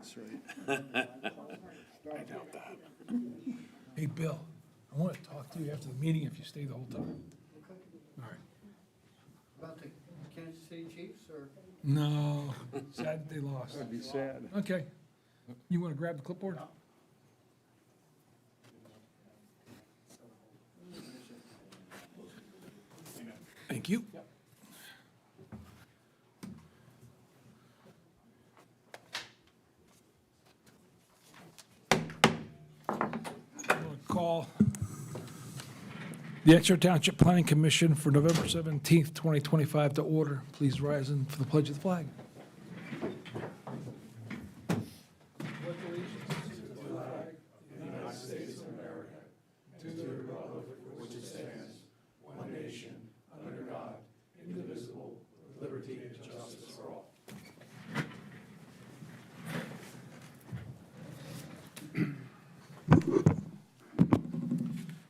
That's right. I doubt that. Hey, Bill, I want to talk to you after the meeting if you stay the whole time. All right. About the Kansas City Chiefs, or? No, sad that they lost. That'd be sad. Okay. You want to grab the clipboard? Thank you. I'm going to call the Exeter Township Planning Commission for November 17th, 2025 to order. Please rise and for the pledge of the flag.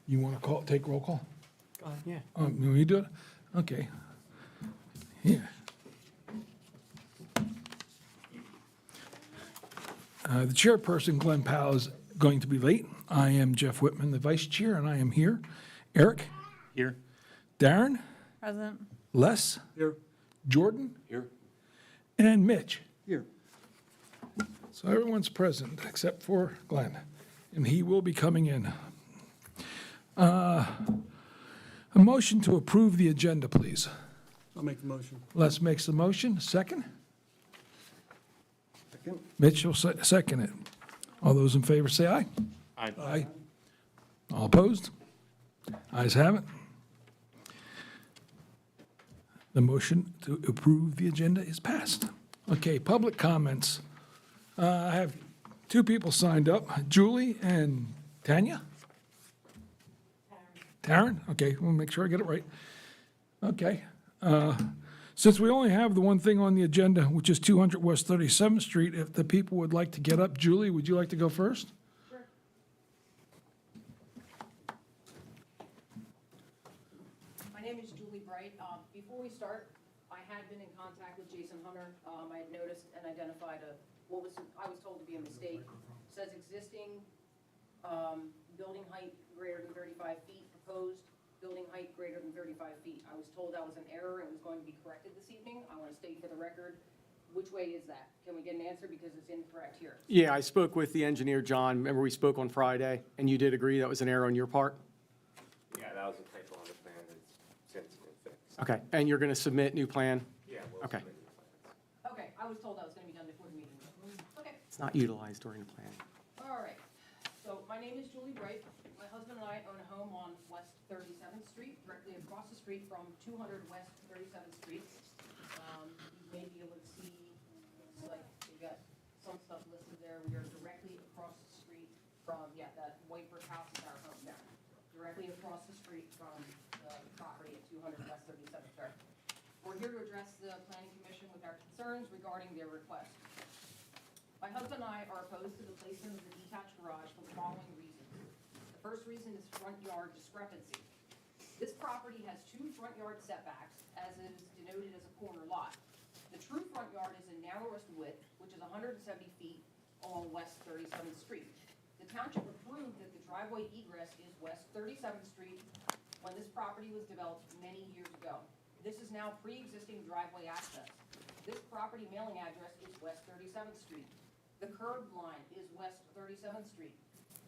You want to take roll call? Yeah. You want me to do it? Okay. Here. The chairperson, Glenn Powell, is going to be late. I am Jeff Whitman, the vice chair, and I am here. Eric? Here. Darren? Present. Les? Here. Jordan? Here. And Mitch. Here. So everyone's present except for Glenn, and he will be coming in. A motion to approve the agenda, please. I'll make the motion. Les makes the motion. Second? Second. Mitch will second it. All those in favor say aye. Aye. Aye. All opposed? Ayes have it. The motion to approve the agenda is passed. Okay, public comments. I have two people signed up, Julie and Tanya? Taryn? Okay, we'll make sure I get it right. Okay. Since we only have the one thing on the agenda, which is 200 West 37th Street, if the people would like to get up, Julie, would you like to go first? Sure. My name is Julie Bright. Before we start, I had been in contact with Jason Hunter. I had noticed and identified I was told to be a mistake. It says existing building height greater than 35 feet, proposed building height greater than 35 feet. I was told that was an error and it was going to be corrected this evening. I want to state for the record, which way is that? Can we get an answer because it's incorrect here? Yeah, I spoke with the engineer, John. Remember, we spoke on Friday, and you did agree that was an error on your part? Yeah, that was a typo on the plan that's since been fixed. Okay, and you're going to submit new plan? Yeah, we'll Okay. submit the plans. Okay, I was told that was going to be done before the meeting. Okay. It's not utilized during the plan. All right, so my name is Julie Bright. My husband and I own a home on West 37th Street, directly across the street from 200 West 37th Street. You may be able to see, it's like, we've got some stuff listed there. We are directly across the street from, that white brick house is our home there. Directly across the street from the property at 200 West 37th Street. We're here to address the planning commission with our concerns regarding their request. My husband and I are opposed to the placement of the detached garage for the following reasons. The first reason is front yard discrepancy. This property has two front yard setbacks, as is denoted as a corner lot. The true front yard is the narrowest width, which is 170 feet along West 37th Street. The township approved that the driveway egress is West 37th Street when this property was developed many years ago. This is now pre-existing driveway access. This property mailing address is West 37th Street. The curb line is West 37th Street.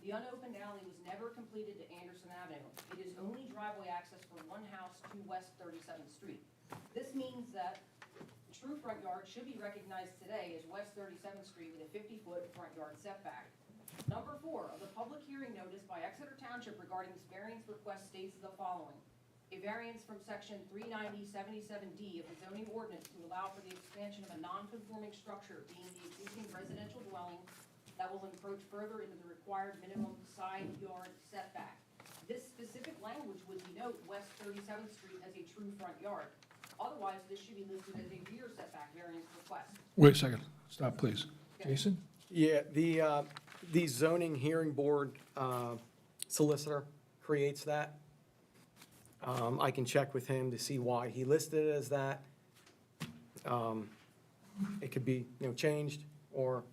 The unopened alley was never completed to Anderson Avenue. It is only driveway access for one house to West 37th Street. This means that the true front yard should be recognized today as West 37th Street with a 50-foot front yard setback. Number 4 of the public hearing notice by Exeter Township regarding this variance request states the following. A variance from section 390-77D of the zoning ordinance to allow for the expansion of a non-conforming structure being the existing residential dwelling that will encroach further into the required minimum side yard setback. This specific language would denote West 37th Street as a true front yard. Otherwise, this should be listed as a rear setback variance request. Wait a second. Stop, please. Jason? Yeah, the zoning hearing board solicitor creates that. I can check with him to see why he listed it as that. It could be, changed, or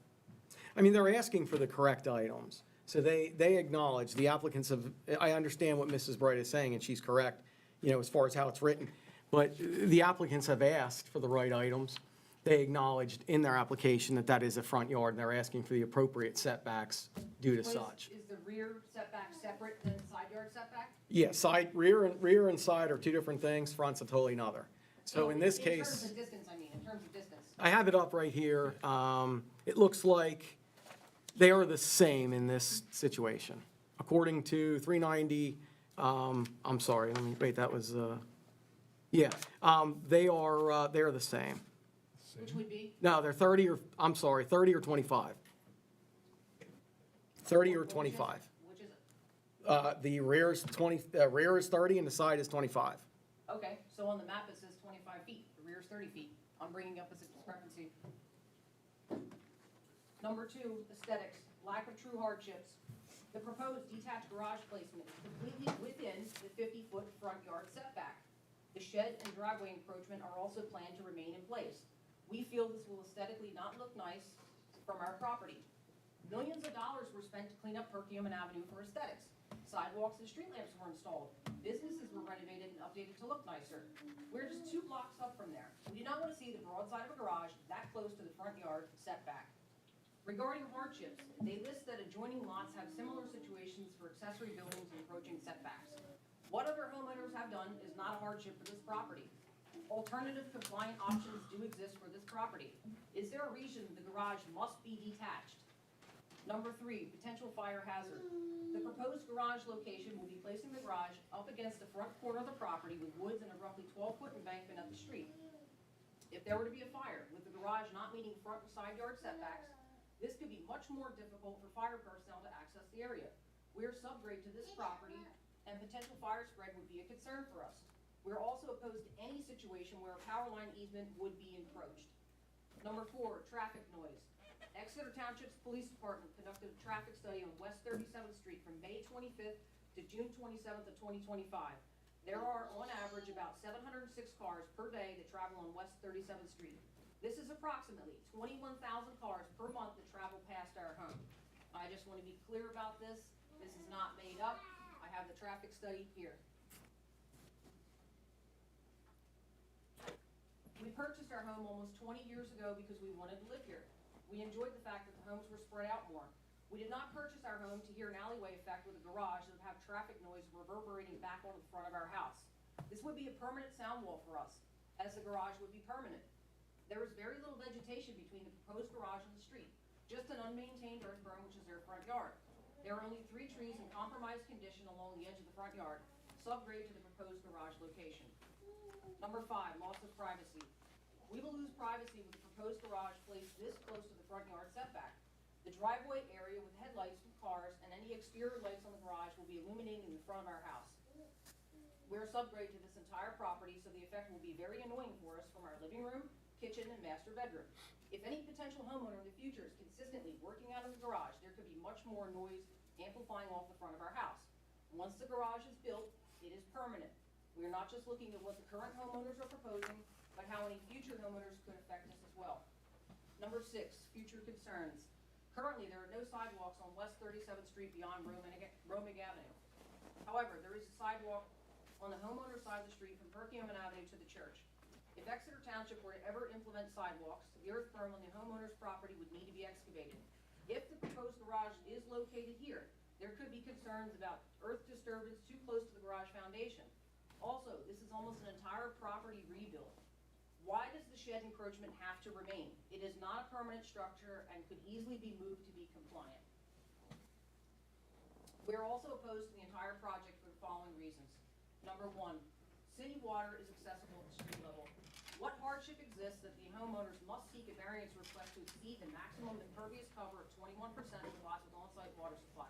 I mean, they're asking for the correct items. So they acknowledge, the applicants have, I understand what Mrs. Bright is saying, and she's correct, you know, as far as how it's written. But the applicants have asked for the right items. They acknowledged in their application that that is a front yard, and they're asking for the appropriate setbacks due to But such. Is the rear setback separate than the side yard setback? Yeah, rear and side are two different things, front's a totally another. So in this In terms case, of distance, I mean, in terms of distance. I have it up right here. It looks like they are the same in this situation. According to 390, I'm sorry, let me, wait, that was, yeah, they are the same. Which would be? No, they're 30 or, I'm sorry, 30 or 25. 30 or 25. Which is it? The rear is 20, rear is 30 and the side is 25. Okay, so on the map it says 25 feet, the rear is 30 feet. I'm bringing up as a discrepancy. Number 2, aesthetics, lack of true hardships. The proposed detached garage placement is completely within the 50-foot front yard setback. The shed and driveway encroachment are also planned to remain in place. We feel this will aesthetically not look nice from our property. Millions of dollars were spent to clean up Perkiomen Avenue for aesthetics. Sidewalks and street lamps were installed. Businesses were renovated and updated to look nicer. We're just 2 blocks up from there. We do not want to see the broadside of a garage that close to the front yard setback. Regarding hardships, they list that adjoining lots have similar situations for accessory buildings and encroaching setbacks. What other homeowners have done is not a hardship for this property. Alternative compliant options do exist for this property. Is there a reason the garage must be detached? Number 3, potential fire hazard. The proposed garage location will be placing the garage up against the front corner of the property with woods and a roughly 12-foot embankment at the street. If there were to be a fire with the garage not meeting front and side yard setbacks, this could be much more difficult for fire personnel to access the area. We are subgrade to this property, and potential fire spread would be a concern for us. We are also opposed to any situation where a power line easement would be encroached. Number 4, traffic noise. Exeter Township's Police Department conducted a traffic study on West 37th Street from May 25th to June 27th of 2025. There are, on average, about 706 cars per day that travel on West 37th Street. This is approximately 21,000 cars per month that travel past our home. I just want to be clear about this. This is not made up. I have the traffic study here. We purchased our home almost 20 years ago because we wanted to live here. We enjoyed the fact that the homes were spread out more. We did not purchase our home to hear an alleyway effect with a garage that would have traffic noise reverberating back on the front of our house. This would be a permanent sound wall for us, as the garage would be permanent. There is very little vegetation between the proposed garage and the street, just an unmaintained earth berm, which is their front yard. There are only 3 trees in compromised condition along the edge of the front yard, subgrade to the proposed garage location. Number 5, loss of privacy. We will lose privacy with the proposed garage placed this close to the front yard setback. The driveway area with headlights from cars and any exterior lights on the garage will be illuminating the front of our house. We're subgrade to this entire property, so the effect will be very annoying for us from our living room, kitchen, and master bedroom. If any potential homeowner in the future is consistently working out of the garage, there could be much more noise amplifying off the front of our house. Once the garage is built, it is permanent. We are not just looking at what the current homeowners are proposing, but how any future homeowners could affect us as well. Number 6, future concerns. Currently, there are no sidewalks on West 37th Street beyond Romig Avenue. However, there is a sidewalk on the homeowner's side of the street from Perkiomen Avenue to the church. If Exeter Township were to ever implement sidewalks, the earth berm on the homeowner's property would need to be excavated. If the proposed garage is located here, there could be concerns about earth disturbance too close to the garage foundation. Also, this is almost an entire property rebuild. Why does the shed encroachment have to remain? It is not a permanent structure and could easily be moved to be compliant. We are also opposed to the entire project for the following reasons. Number 1, city water is accessible at street level. What hardship exists that the homeowners must seek a variance request to exceed the maximum impervious cover of 21% of the lots with on-site water supply?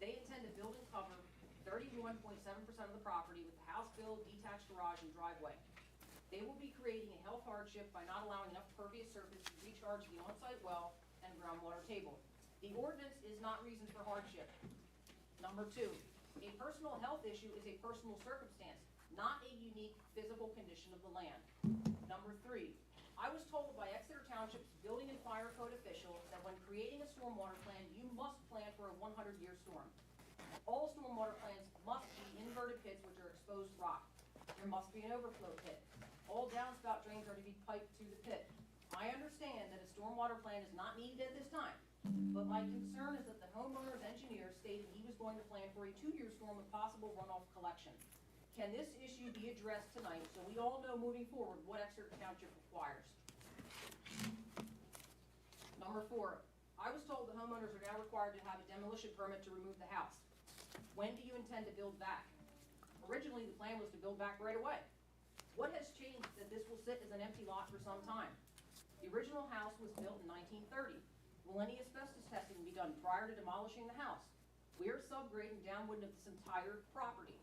They intend to build and cover 31.7% of the property with the house build, detached garage, and driveway. They will be creating a health hardship by not allowing enough pervious surface to recharge the on-site well and groundwater table. The ordinance is not reason for hardship. Number 2, a personal health issue is a personal circumstance, not a unique physical condition of the land. Number 3, I was told by Exeter Township's building and fire code official that when creating a stormwater plan, you must plan for a 100-year storm. All stormwater plans must be inverted pits which are exposed rock. There must be an overflow pit. All downspout drains are to be piped to the pit. I understand that a stormwater plan is not needed at this time, but my concern is that the homeowner's engineer stated he was going to plan for a 2-year storm with possible runoff collection. Can this issue be addressed tonight so we all know moving forward what Exeter Township requires? Number 4, I was told the homeowners are now required to have a demolition permit to remove the house. When do you intend to build back? Originally, the plan was to build back right away. What has changed that this will sit as an empty lot for some time? The original house was built in 1930. Will any asbestos testing be done prior to demolishing the house? We are subgrading downwind of this entire property.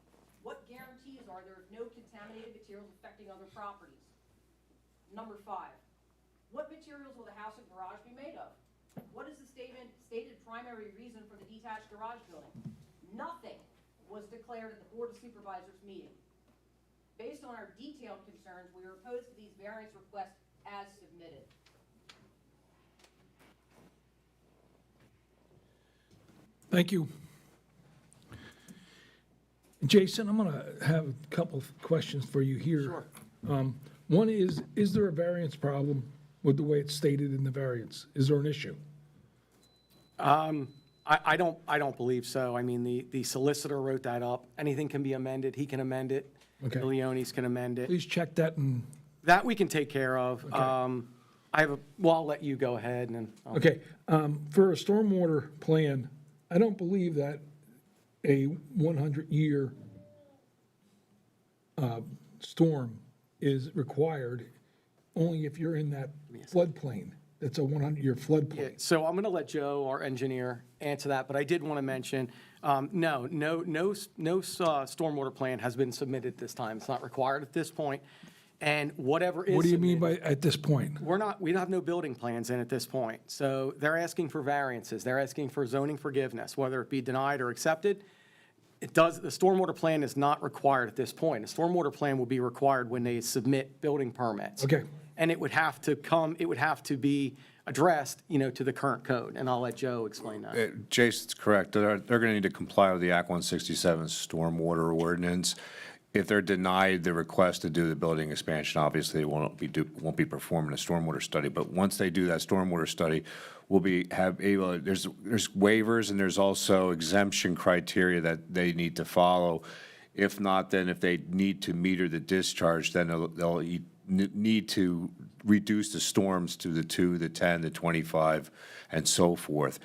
What guarantees are there of no contaminated materials affecting other properties? Number 5, what materials will the house and garage be made of? What is the stated primary reason for the detached garage building? Nothing was declared at the Board of Supervisors meeting. Based on our detailed concerns, we are opposed to these variance requests as submitted. Thank you. Jason, I'm going to have a couple of questions for you here. Sure. One is there a variance problem with the way it's stated in the variance? Is there an issue? I don't believe so. I mean, the solicitor wrote that up. Anything can be amended. He can amend it. Okay. The Leonis can amend it. Please check that and, That we can take care of. I'll let you go ahead and then. okay. For a stormwater plan, I don't believe that a 100-year storm is required only if you're in that floodplain. That's a 100-year Yeah, floodplain. so I'm going to let Joe, our engineer, answer that, but I did want to mention, no stormwater plan has been submitted this time. It's not required at this point, and whatever is What do you mean submitted- by at this point? we have no building plans in at this point. So they're asking for variances. They're asking for zoning forgiveness, whether it be denied or accepted. The stormwater plan is not required at this point. A stormwater plan will be required when they submit building permits. Okay. And it would have to be addressed, to the current code, and I'll let Joe explain that. Jason's correct. They're going to need to comply with the Act 167 stormwater ordinance. If they're denied the request to do the building expansion, obviously they won't be performing a stormwater study. But once they do that stormwater study, there's waivers and there's also exemption criteria that they need to follow. If not, then if they need to meter the discharge, then they'll need to reduce the storms to the 2, the 10, the 25, and so forth.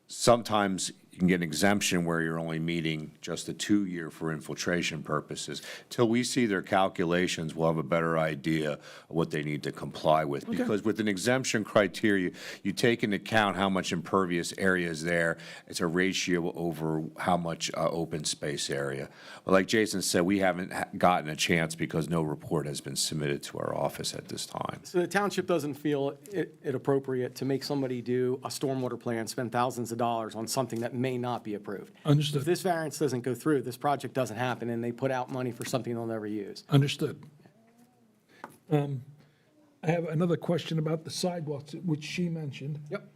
Sometimes you can get an exemption where you're only meeting just a 2-year for infiltration purposes. Till we see their calculations, we'll have a better idea of what they need to comply with. Because with an exemption criteria, you take into account how much impervious area is there. It's a ratio over how much open space area. But like Jason said, we haven't gotten a chance because no report has been submitted to our office at this time. So the township doesn't feel it appropriate to make somebody do a stormwater plan, spend thousands of dollars on something that may not be approved. Understood. If this variance doesn't go through, this project doesn't happen, and they put out money for something they'll never use. Understood. I have another question about the sidewalks, which she mentioned. Yep.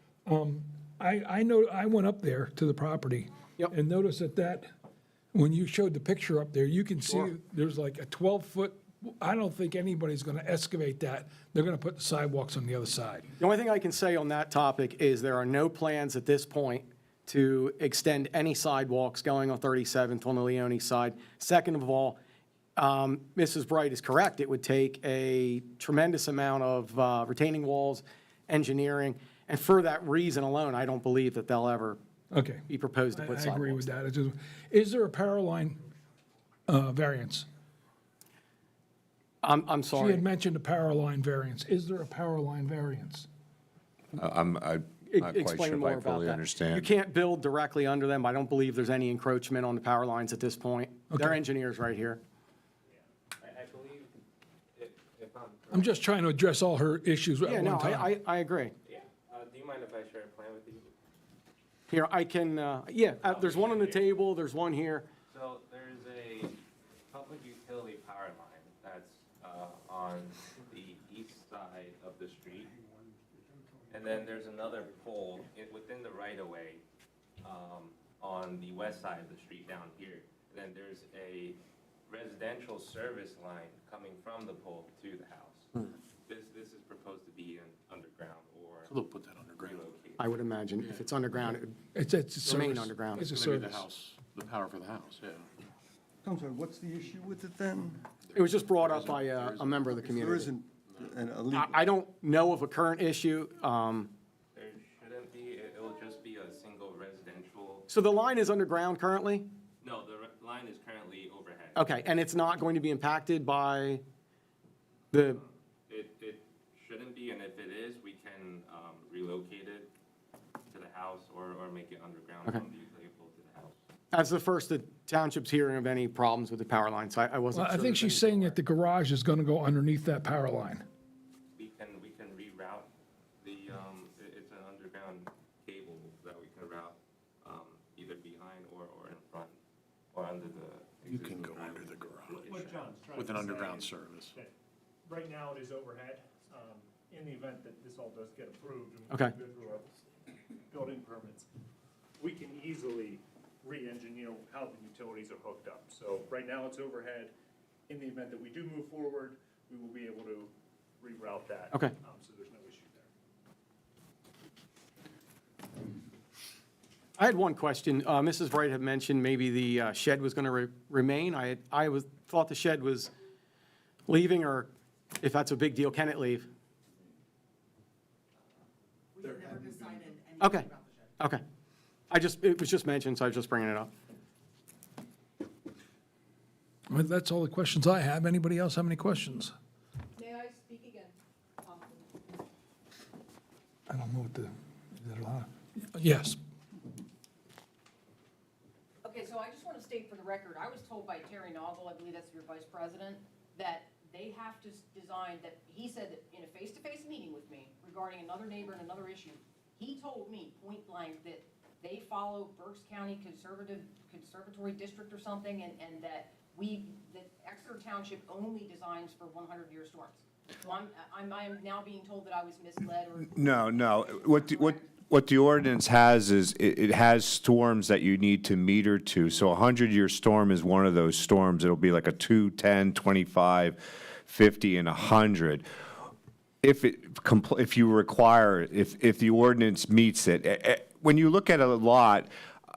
I know, I went up there to the property. Yep. And noticed that when you showed the picture up there, you can see Sure. there's like a 12-foot, I don't think anybody's gonna excavate that. They're gonna put the sidewalks on the other side. The only thing I can say on that topic is there are no plans at this point to extend any sidewalks going on 37th on the Leone side. Second of all, Mrs. Bright is correct. It would take a tremendous amount of retaining walls, engineering, and for that reason alone, I don't believe that they'll ever Okay. be proposed to I put sidewalks. agree with that. It's just- Is there a power line variance? I'm She sorry. had mentioned a power line variance. Is there a power line variance? I'm not quite Explain sure if more I about fully that. understand. You can't build directly under them. I don't believe there's any encroachment on the power lines at this point. They're Okay. engineers right here. I believe, if I'm I'm just trying to address all her issues Yeah, at no, one time. I agree. yeah, do you mind if I share a plan with you? Here, I can, there's one on the table, there's one here. So there's a public utility power line that's on the east side side of the street. And then there's another pole within the right-of-way on the west side of the street down here. And then there's a residential service line coming from the pole to the house. This is proposed to be underground or So they'll put that underground. relocated. I would imagine if it's underground, it would It's a remain service. underground. It's a It's gonna be the service. house, the power for the house, yeah. I'm sorry, what's the issue with it then? It was just brought up by a member of the There community. isn't a legal. I don't know of a current issue. There shouldn't be, it'll just be a single residential. So the line is underground currently? No, the line is currently overhead. Okay, and it's not going to be impacted by the, It shouldn't be, and if it is, we can relocate it to the house or make it underground Okay. from the vehicle to the house. as the first, the township's hearing of any problems with the power line, so I wasn't Well, I sure think if she's any- saying that the garage is gonna go underneath that power line. We can reroute it's an underground cable that we can route either behind or in front or under the. You can existing go under driveway. the garage What John's trying to say. with an underground is service. that Right now, it is overhead. In the event that this all does get approved and we Okay. go through our building permits, we can easily re-engineer how the utilities are hooked up. So right now, it's overhead. In the event that we do move forward, we will be able to reroute that. Okay. So there's no issue there. I had one question. Mrs. Wright had mentioned maybe the shed was going to remain. Thought the shed was leaving, or if that's a big deal, can it leave? We have never decided anything Okay. about the shed. Okay. It was just mentioned, so I was just bringing it up. Well, that's all the questions I have. Anybody else have any questions? May I speak again? I don't know what the, is that allowed? Yes. Okay, so I just want to state for the record, I was told by Terry Noggle, I believe that's your vice president, that they have to design, that he said that in a face-to-face meeting with me regarding another neighbor and another issue, he told me point blank that they follow Berks County Conservatory District or something, and that that Exeter Township only designs for 100-year storms. So I am now being told that I was misled or. No. What the ordinance has is, it has storms that you need to meter to. So a 100-year storm is one of those storms. It'll be like a 2, 10, 25, 50, and 100. If the ordinance meets it. When you look at a lot,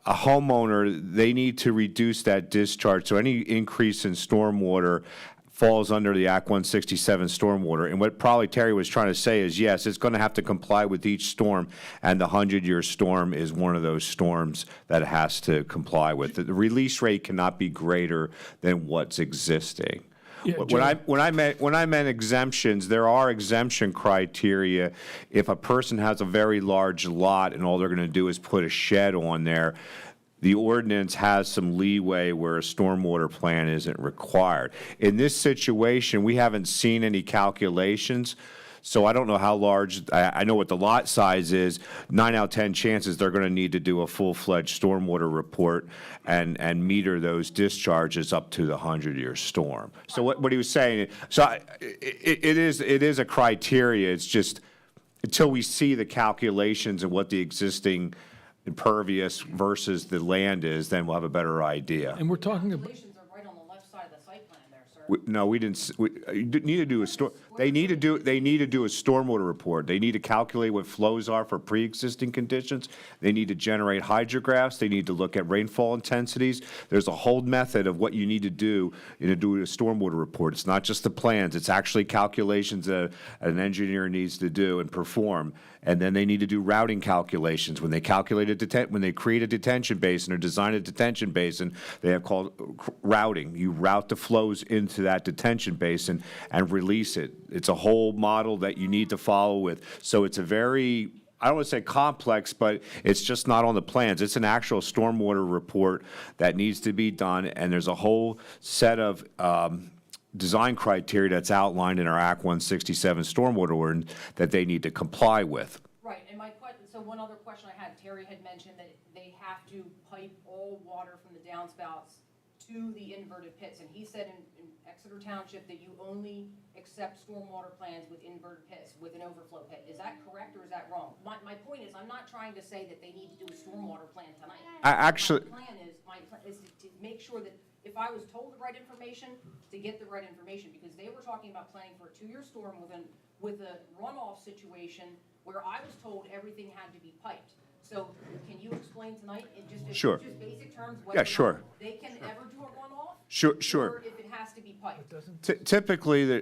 a homeowner, they need to reduce that discharge. So any increase in stormwater falls under the Act 167 stormwater. And what probably Terry was trying to say is, yes, it's going to have to comply with each storm, and the 100-year storm is one of those storms that it has to comply with. The release rate cannot be greater than what's existing. Yeah, When I meant exemptions, there are exemption criteria. If a person has a very large lot and all they're going to do is put a shed on there, the ordinance has some leeway where a stormwater plan isn't required. In this situation, we haven't seen any calculations, so I don't know how large. I know what the lot size is. 9 out of 10 chances they're going to need to do a full-fledged stormwater report and meter those discharges up to the 100-year storm. So what he was saying, it is a criteria. It's just until we see the calculations and what the existing impervious versus the land is, then we'll have a better idea. And we're talking about, Calculations are right on the left side of the site plan there, sir. No, we didn't, you need to do a they need to do a stormwater report. They need to calculate what flows are for pre-existing conditions. They need to generate hydrographs. They need to look at rainfall intensities. There's a whole method of what you need to do in doing a stormwater report. It's not just the plans, it's actually calculations that an engineer needs to do and perform. And then they need to do routing calculations. When they when they create a detention basin or design a detention basin, they have called routing. You route the flows into that detention basin and release it. It's a whole model that you need to follow with. So it's a very, I don't want to say complex, but it's just not on the plans. It's an actual stormwater report that needs to be done, and there's a whole set of design criteria that's outlined in our Act 167 stormwater ordinance that they need to comply with. Right, and so one other question I had, Terry had mentioned that they have to pipe all water from the downspouts to the inverted pits. And he said in Exeter Township that you only accept stormwater plans with inverted pits, with an overflow pit. Is that correct or is that wrong? My point is, I'm not trying to say that they need to do a stormwater plan tonight. My plan is to make sure that if I was told the right information, to get the right information, because they were talking about planning for a 2-year storm with a runoff situation where I was told everything had to be piped. So can you explain tonight in just Sure. just basic terms Yeah, whether or not sure. they can ever do a runoff? Sure. Or if it has to be piped? Typically, a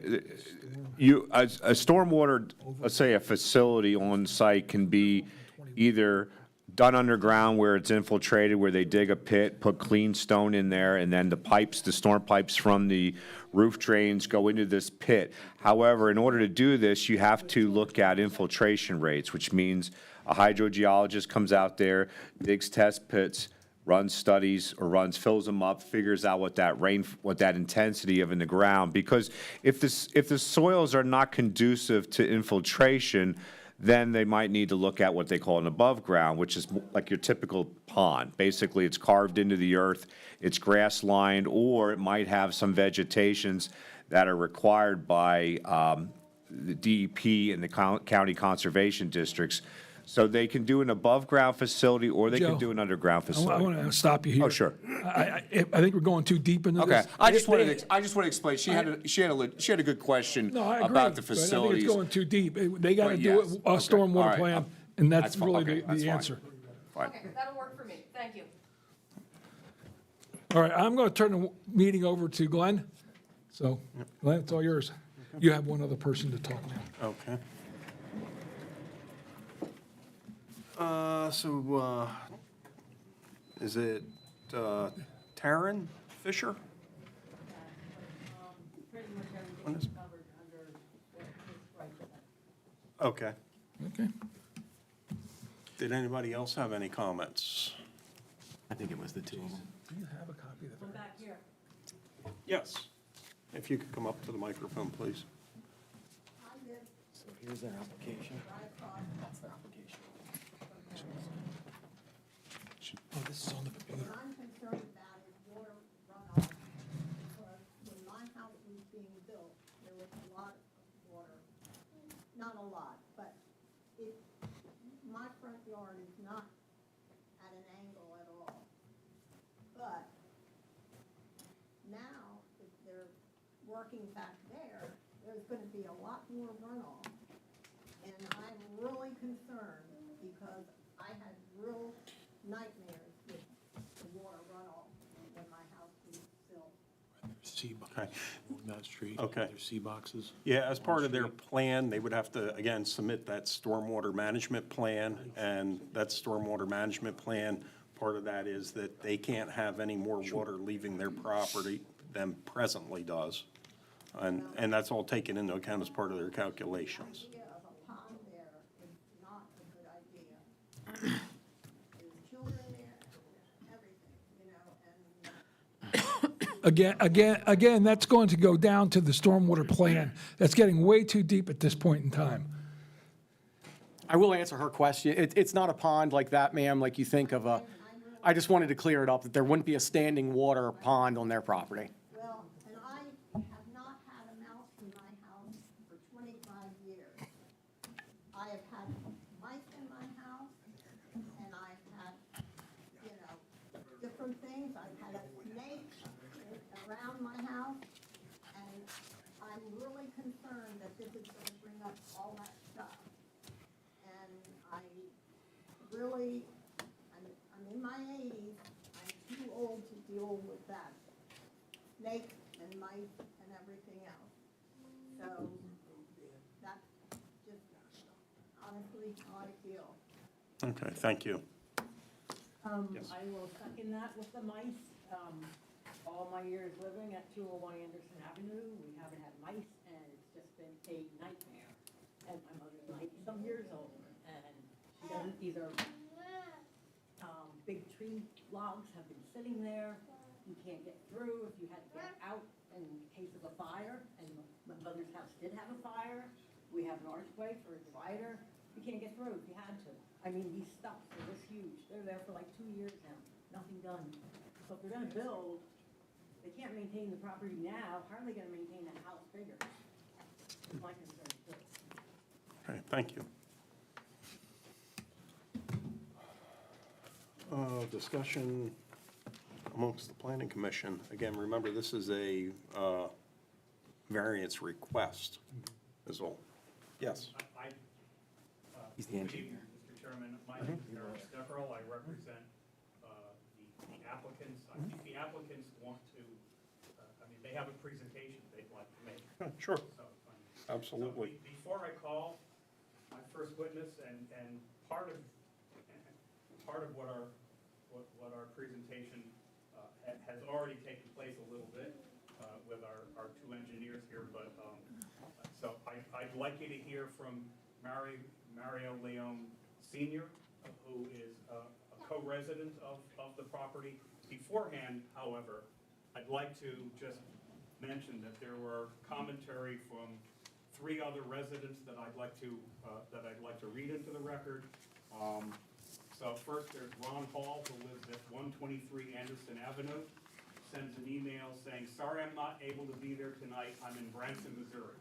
stormwater, let's say a facility on site can be either done underground where it's infiltrated, where they dig a pit, put clean stone in there, and then the storm pipes from the roof drains go into this pit. However, in order to do this, you have to look at infiltration rates, which means a hydrogeologist comes out there, digs test pits, runs studies or fills them up, figures out what that intensity of in the ground. Because if the soils are not conducive to infiltration, then they might need to look at what they call an above ground, which is like your typical pond. Basically, it's carved into the earth, it's grass lined, or it might have some vegetations that are required by the DEP and the county conservation districts. So they can do an above-ground facility, or they Joe, can do an underground I facility. want to stop you here. Oh, sure. I think we're going too deep into Okay, this. I just wanted to explain, she had a good question No, I agree. about the but I think facilities. it's going too deep. They got to But do yes, a okay, all stormwater right, plan, and that's that's fi- really okay, that's the fine. answer. Fine. Okay, that'll work for me. Thank you. All right, I'm going to turn the meeting over to Glenn. So, Glenn, it's all yours. You have one other person to talk now. Okay. Is it Taryn Fisher? Pretty much What is- everything covered under what is right for them. Okay. Okay. Did anybody else have any comments? I think it was the two of them. Do you have a copy of the Come back here. Yes. If you could come up to the microphone, please. So here's their application. That's their application. Oh, this is on the computer. What I'm concerned about is water runoff, because when my house was being built, there was a lot of water. Not a lot, but my front yard is not at an angle at all. But now, if they're working back there, there's gonna be a lot more runoff. And I'm really concerned because I had real nightmares with the water runoff when my house was built. C box Okay. on that street. Okay. There's C boxes. Yeah, as part of their plan, they would have to, again, submit that stormwater management plan, and that stormwater management plan, part of that is that they can't have any more water leaving their property than presently does. And that's all taken into account as part of their calculations. The idea of a pond there is not a good idea. There's children there, everything, and Again, that's going to go down to the stormwater plan. That's getting way too deep at this point in time. I will answer her question. It's not a pond like that, ma'am, like you think of a, I just wanted to clear it up, that there wouldn't be a standing water pond on their property. well, and I have not had a mouse in my house for 25 years. I have had mice in my house, and I've had, different things. I've had a snake around my house, and I'm really concerned that this is gonna bring up all that stuff. And I'm in my 80s, I'm too old to deal with that. Snakes and mice and everything else. So that's just honestly how I feel. Okay, thank you. I will second that with the mice. All my years living at 201 Anderson Avenue, we haven't had mice, and it's just been a nightmare. And my mother's 90-some years old, and she doesn't, these are, big tree logs have been sitting there. You can't get through if you had to get out in case of a fire, and my mother's house did have a fire. We have an archway for a divider. You can't get through if you had to. I mean, these stumps are this huge. They're there for like 2 years now, nothing done. So if they're gonna build, they can't maintain the property now, how are they gonna maintain the house bigger? That's my concern too. Okay, thank you. Discussion amongst the planning commission. Again, remember, this is a variance request, is all. Yes. He's the Good evening, Mr. Chairman. My name is Eric Stefferl. I represent the applicants. I think the applicants want to, they have a presentation they'd like to make. Sure, So, absolutely. So before I call my first witness, and part of what our presentation has already taken place a little bit with our two engineers here, but, so I'd like you to hear from Mario Leone Senior, who is a co-resident of the property. Beforehand, however, I'd like to just mention that there were commentary from 3 other residents that I'd like to read into the record. So first, there's Ron Hall, who lives at 123 Anderson Avenue, sends an email saying, "Sorry I'm not able to be there tonight. I'm in Branson, Missouri.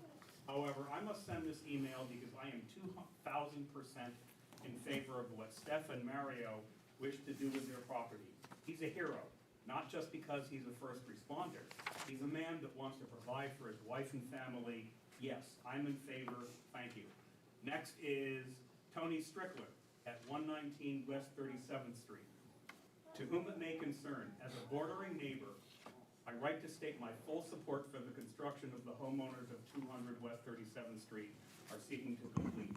However, I must send this email because I am 2,000% in favor of what Steph and Mario wish to do with their property. He's a hero, not just because he's a first responder. He's a man that wants to provide for his wife and family. Yes, I'm in favor. Thank you." Next is Tony Strickler at 119 West 37th Street. "To whom it may concern, as a bordering neighbor, I write to state my full support for the construction of the homeowners of 200 West 37th Street are seeking to complete.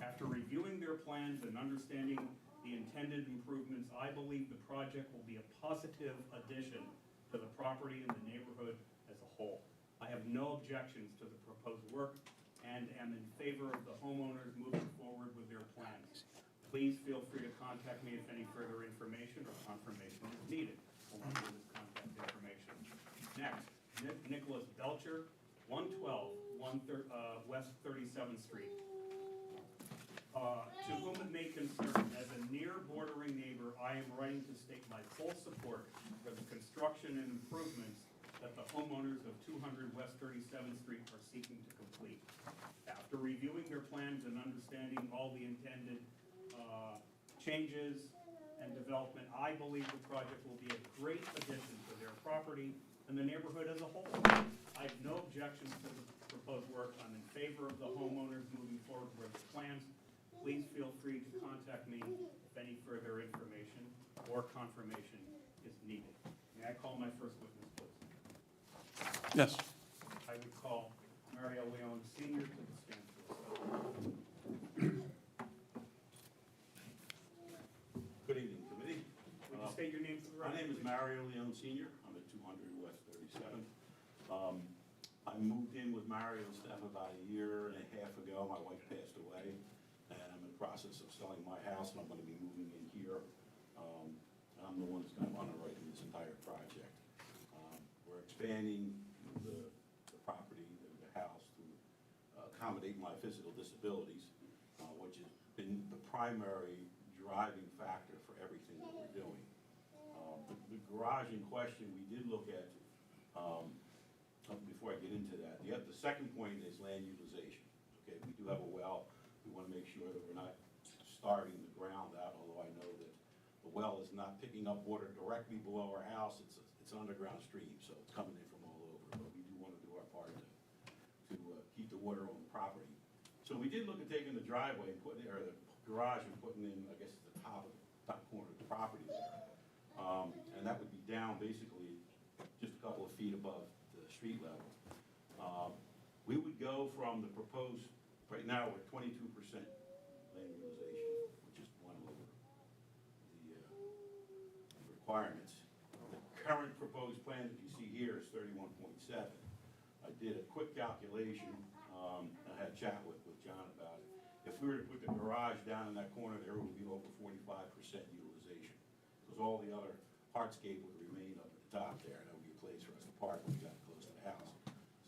After reviewing their plans and understanding the intended improvements, I believe the project will be a positive addition to the property and the neighborhood as a whole. I have no objections to the proposed work and am in favor of the homeowners moving forward with their plans. Please feel free to contact me if any further information or confirmation is needed, along with this contact information." Next, Nicholas Belcher, 112 West 37th Street. "To whom it may concern, as a near bordering neighbor, I am writing to state my full support for the construction and improvements that the homeowners of 200 West 37th Street are seeking to complete. After reviewing their plans and understanding all the intended changes and development, I believe the project will be a great addition to their property and the neighborhood as a whole. I have no objections to the proposed work. I'm in favor of the homeowners moving forward with the plans. Please feel free to contact me if any further information or confirmation is needed." May I call my first witness, please? Yes. I would call Mario Leone Senior to the stand, please. Good evening, committee. Would you state your name for the My record? name is please? Mario Leone Senior. I'm at 200 West 37th. I moved in with Mario and Steph about a year and a half ago. My wife passed away, and I'm in the process of selling my house, and I'm gonna be moving in here. And I'm the one that's gonna underwrite this entire project. We're expanding the property, the house, to accommodate my physical disabilities, which has been the primary driving factor for everything that we're doing. The garage in question, we did look at, before I get into that, the second point is land utilization. Okay, we do have a well. We want to make sure that we're not starving the ground out, although I know that the well is not picking up water directly below our house. It's an underground stream, so it's coming in from all over. But we do want to do our part to keep the water on the property. So we did look at taking the driveway and putting, or the garage and putting in, I guess, the top corner of the property there. And that would be down basically just a couple of feet above the street level. We would go from the proposed, right now, we're 22% land utilization, which is one over the requirements. The current proposed plan that you see here is 31.7. I did a quick calculation, I had a chat with John about it. If we were to put the garage down in that corner, there would be over 45% utilization. Because all the other hardscape would remain up at the top there, and that would be a place for us to park when we got close to the house.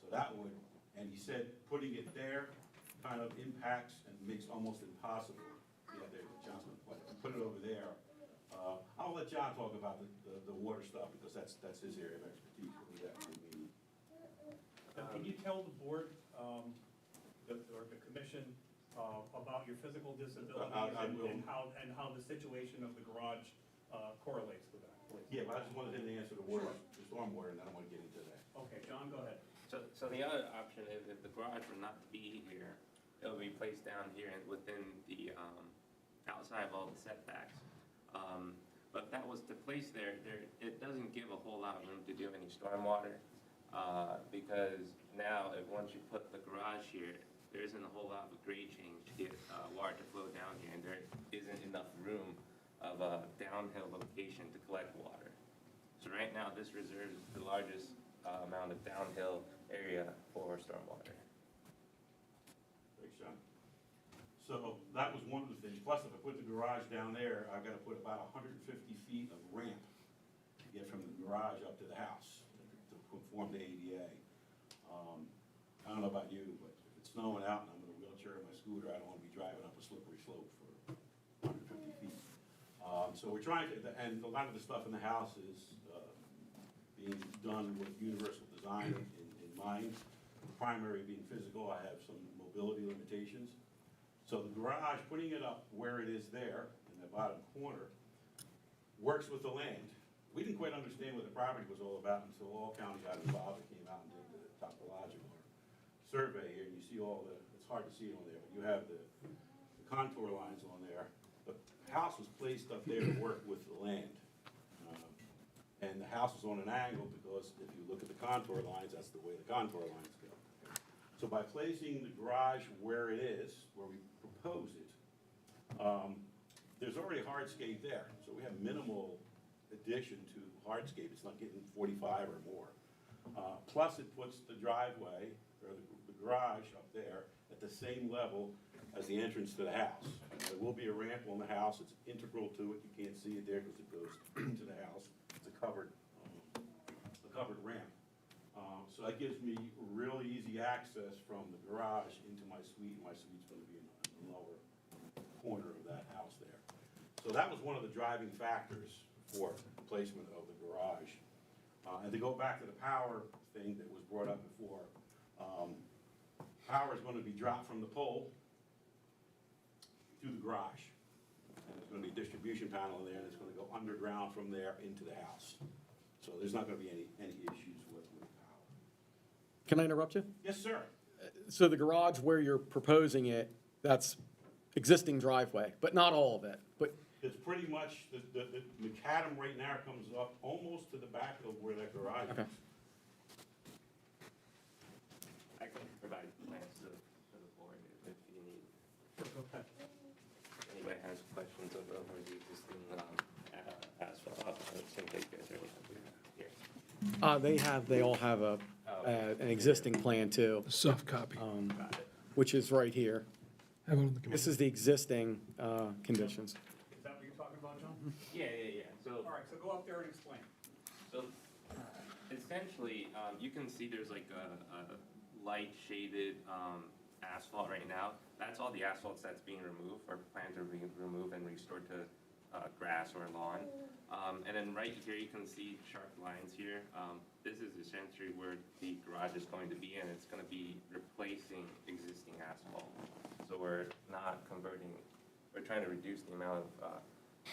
So that would, and he said putting it there kind of impacts and makes almost impossible. Yeah, there, Johnson, but if you put it over there, I'll let let John talk about the water stuff, because that's his area of expertise. Can you tell the board, or the commission, about your physical disabilities I will. and how the situation of the garage correlates with that, please? Yeah, but I just wanted him to answer the stormwater, and then I want to get into that. Okay, John, go ahead. So the other option is if the garage were not to be here, it would be placed down here and within the, outside of all the setbacks. But if that was to place there, it doesn't give a whole lot of room to do any stormwater. Because now, once you put the garage here, there isn't a whole lot of a grade change to get, water to flow down here, and there isn't enough room of a downhill location to collect water. So right now, this reserves the largest, amount of downhill area for stormwater. Thanks, John. So that was one of the things. Plus, if I put the garage down there, I've got to put about 150 feet of ramp to get from the garage up to the house to conform to ADA. I don't know about you, but if it's snowing out and I'm in a wheelchair or my scooter, I don't want to be driving up a slippery slope for 150 feet. So we're trying to, and a lot of the stuff in the house is being done with universal design in mind. The primary being physical, I have some mobility limitations. So the garage, putting it up where it is there, in the bottom corner, works with the land. We didn't quite understand what the property was all about until all county got involved and came out and did the topological survey here, and you see all the, it's hard to see it on there, but you have the contour lines on there. The house was placed up there to work with the land. And the house is on an angle because if you look at the contour lines, that's the way the contour lines go. So by placing the garage where it is, where we propose it, there's already hardscape there. So we have minimal addition to hardscape. It's not getting 45 or more. Plus it puts the driveway, or the garage up there, at the same level as the entrance to the house. There will be a ramp on the house. It's integral to it. You can't see it there because it goes into the house. It's a covered ramp. So that gives me really easy access from the garage into my suite. My suite's going to be in the lower corner of that house there. So that was one of the driving factors for the placement of the garage. And to go back to the power thing that was brought up before, power is going to be dropped from the pole to the garage. And there's going to be a distribution panel in there, and it's going to go underground from there into the house. So there's not going to be any issues with power. Can I interrupt you? Yes, sir. So the garage where you're proposing it, that's existing driveway, but not all of it, but, It's pretty much, the macadam right now comes up almost to the back of where that garage okay. is. I can provide plans to the board if you need. Anybody has questions over the existing, asphalt, it seems like you guys already have here. They all have an existing plan too, Soft copy. Got it. which is right here. Have it on the committee. This is the existing conditions. Is that what you're talking about, John? Yeah. So, All right, so go up there and explain. so essentially, you can see there's like a light shaded, asphalt right now. That's all the asphalt that's being removed, or plans are being removed and restored to, grass or lawn. And then right here, you can see sharp lines here. This is essentially where the garage is going to be, and it's gonna be replacing existing asphalt. So we're not converting, we're trying to reduce the amount of,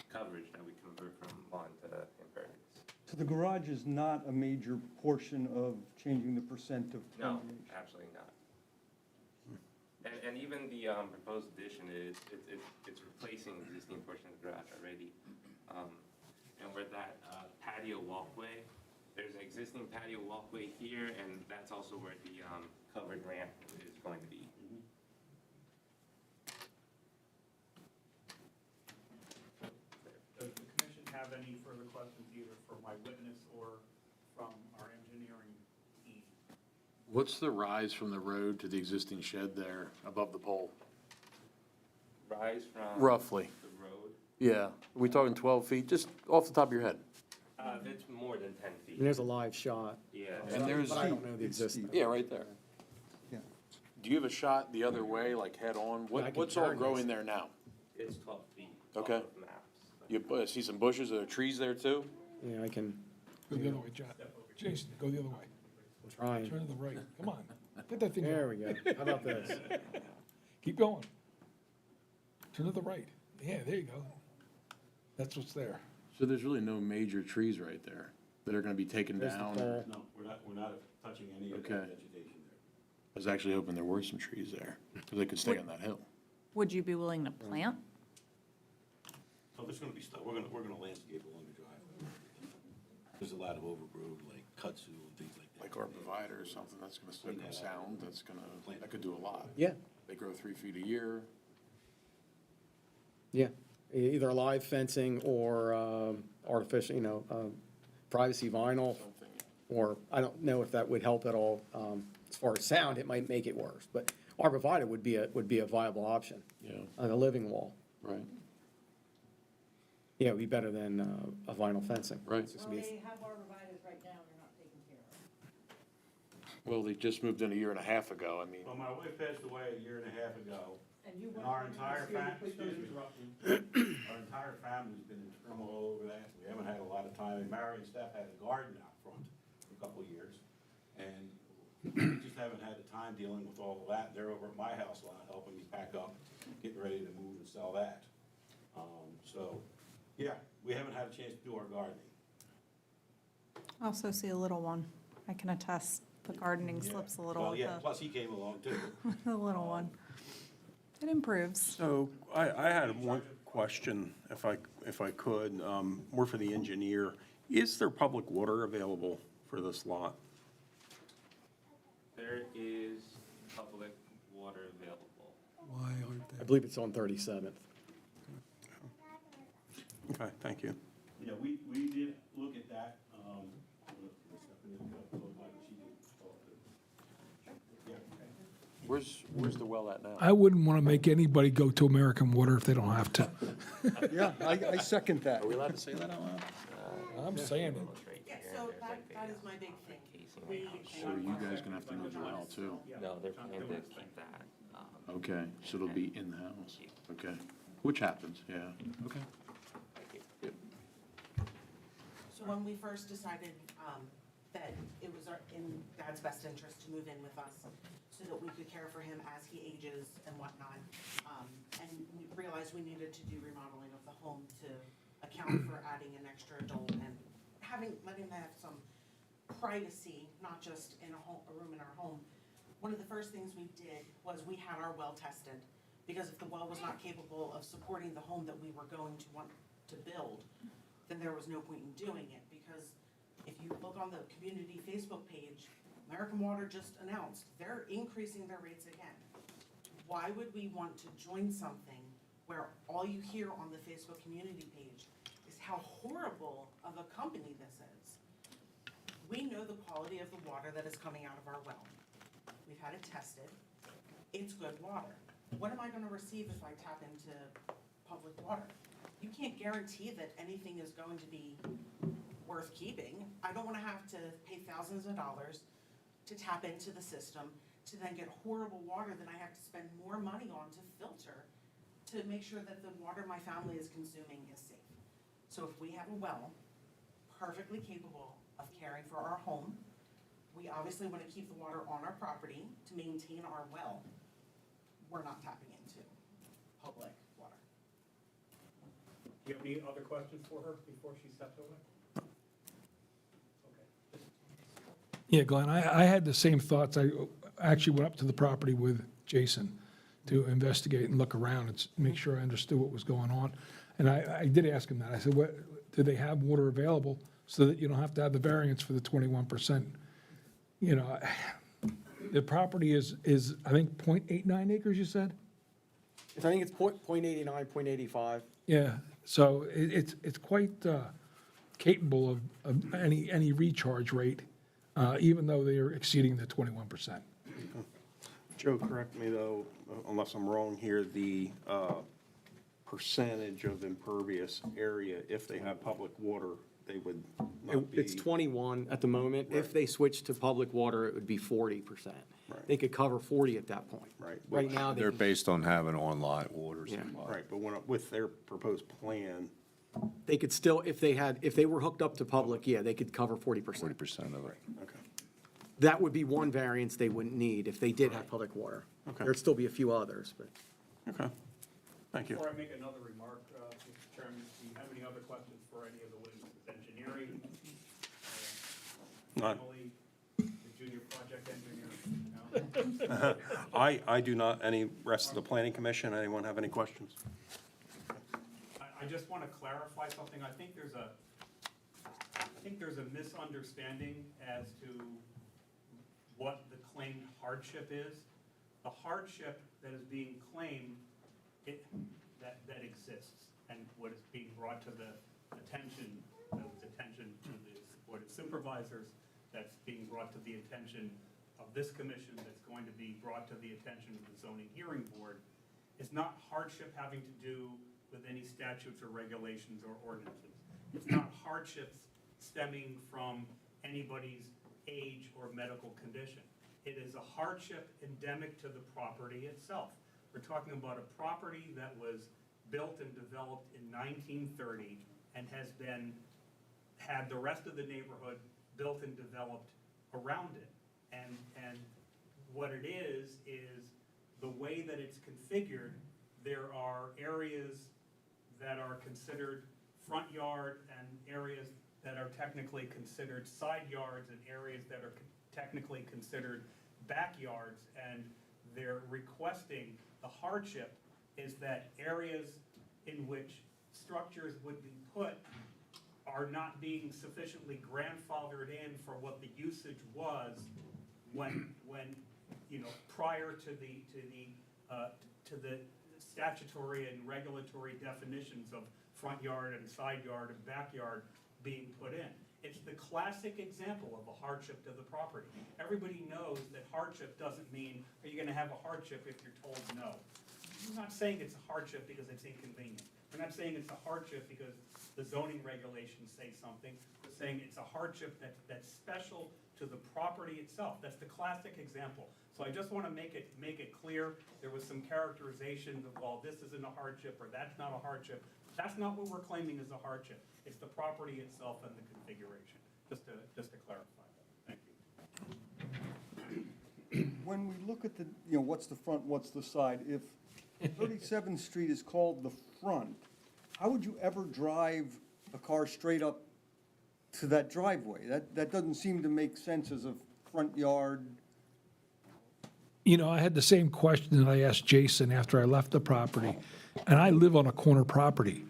coverage that we convert from lawn to impervious. So the garage is not a major portion of changing the percent of No, permeation? absolutely not. And even the, proposed addition is, it's replacing existing portion of the garage already. And where that, patio walkway, there's an existing patio walkway here, and that's also where the, covered ramp is going to be. Does the commission have any further questions either for my witness or from our engineering team? What's the rise from the road to the existing shed there above the pole? Rise from. Roughly. The road, Yeah. Are we talking 12 feet? Just off the top of your head? it's more than 10 feet. And there's a live shot, Yeah. And there's, but I don't know the existing. yeah, right there. Yeah. Do you have a shot the other way, like head on? Yeah, I can What's all turn growing this. there now? It's 12 feet. Okay. off of maps. You see some bushes, are there trees there too? Yeah, I can, Go the other way, John. Jason, go the other way. I'm trying. Turn to the right. Come on. Get that thing There going. we go. How about this? Keep going. Turn to the right. Yeah, there you go. That's what's there. So there's really no major trees right there that are gonna be taken There's the down? pole. No, we're not touching any of Okay. that vegetation there. I was actually hoping there were some trees there, because they could stay on that hill. Would you be willing to plant? So there's gonna be stuff, we're gonna landscape along the driveway. There's a lot of overgrowth, like kudzu and things like that. Like arborvitae or something, that's gonna soak up sound, that could do a lot. Yeah, They grow 3 feet a year. yeah. Either live fencing or artificial, privacy vinyl. Or I don't know if that would help at all. As far as sound, it might make it worse, but arborvitae would be a viable option, Yeah, like a living wall. right, Yeah, it'd be better than a vinyl fencing. right. It's just Well, gonna be- they have arborvitae's right now, they're not taken care of. Well, they just moved in a year and a half ago, I mean, Well, my wife passed away a year and a half ago, And you and want our them to entire see the family, place excuse those me, interrupting. our entire family's been in turmoil over that. We haven't had a lot of time. And Mary and Steph had a garden out front for a couple of years. And we just haven't had the time dealing with all of that. They're over at my house a lot, helping me pack up, getting ready to move and sell that. So, yeah, we haven't had a chance to do our gardening. I also see a little one. I can attest, the gardening Yeah. slips a little Well, with yeah, plus he came along too. the little one. It improves. So I had one question, if I could, more for the engineer. Is there public water available for this lot? There is public water available. Why aren't I believe it's on 37th. Okay, thank you. Yeah, we did look at that. where's the well at now? I wouldn't want to make anybody go to American Water if they don't have to. Yeah, I second that. Are we allowed to say that out loud? I'm saying it. Yeah, so that is my big thing. We, So you guys gonna have to move the well too? No, they're planning to keep that. Okay, so it'll be in the house, okay, which happens, yeah, okay. so when we first decided, that it was in Dad's best interest to move in with us so that we could care for him as he ages and whatnot, and we realized we needed to do remodeling of the home to account for adding an extra adult and letting them have some privacy, not just in a room in our home. One of the first things we did was we had our well tested, because if the well was not capable of supporting the home that we were going to want to build, then there was no point in doing it, because if you look on the community Facebook page, American Water just announced they're increasing their rates again. Why would we want to join something where all you hear on the Facebook community page is how horrible of a company this is? We know the quality of the water that is coming out of our well. We've had it tested. It's good water. What am I gonna receive if I tap into public water? You can't guarantee that anything is going to be worth keeping. I don't wanna have to pay thousands of dollars to tap into the system, to then get horrible water that I have to spend more money on to filter, to make sure that the water my family is consuming is safe. So if we have a well, perfectly capable of caring for our home, we obviously want to keep the water on our property to maintain our well. We're not tapping into public water. Do you have any other questions for her before she steps away? Okay. Yeah, Glenn, I had the same thoughts. I actually went up to the property with Jason to investigate and look around and make sure I understood what was going on. And I did ask him that. I said, what, do they have water available so that you don't have to have the variance for the 21%? You know, the property is, I think, 0.89 acres, you said? I think it's 0.89, 0.85. Yeah, so it's quite capable of any recharge rate, even though they are exceeding the 21%. Joe, correct me though, unless I'm wrong here, the percentage of impervious area, if they have public water, they would not be. It's 21 at the moment. If they switch to public water, it would be 40%. Right. They could cover 40 at that point. Right. Right now, They're based on having on-lot water Yeah. supply. Right, but with their proposed plan, They could still, if they were hooked up to public, yeah, they could cover 40%. 40% of it. Okay. That would be one variance they wouldn't need if they did have public water. Okay. There'd still be a few others, but. Okay, thank you. Before I make another remark, Mr. Chairman, do you have any other questions for any of the witnesses? Engineering? None. Emily, the junior project engineer? No? I do not. Any rest of the planning commission, anyone have any questions? I just want to clarify something. I think there's a misunderstanding as to what the claimed hardship is. The hardship that is being claimed, that exists, and what is being brought to the attention to the Board of Supervisors, that's being brought to the attention of this commission, that's going to be brought to the attention of the zoning hearing board, is not hardship having to do with any statutes or regulations or ordinances. It's not hardships stemming from anybody's age or medical condition. It is a hardship endemic to the property itself. We're talking about a property that was built and developed in 1930 and has had the rest of the neighborhood built and developed around it. And what it is the way that it's configured, there are areas that are considered front yard and areas that are technically considered side yards and areas that are technically considered backyards, and they're requesting, the hardship is that areas in which structures would be put are not being sufficiently grandfathered in for what the usage was when prior to the statutory and regulatory definitions of front yard and side yard and backyard being put in. It's the classic example of a hardship to the property. Everybody knows that hardship doesn't mean, are you gonna have a hardship if you're told no? We're not saying it's a hardship because it's inconvenient. We're not saying it's a hardship because the zoning regulations say something. We're saying it's a hardship that's special to the property itself. That's the classic example. So I just want to make it clear, there was some characterization of, well, this isn't a hardship or that's not a hardship. That's not what we're claiming is a hardship. It's the property itself and the configuration, just to clarify that. Thank you. When we look at the, what's the front, what's the side, if 37th Street is called the front, how would you ever drive a car straight up to that driveway? That doesn't seem to make sense as a front yard. I had the same question that I asked Jason after I left the property, and I live on a corner property.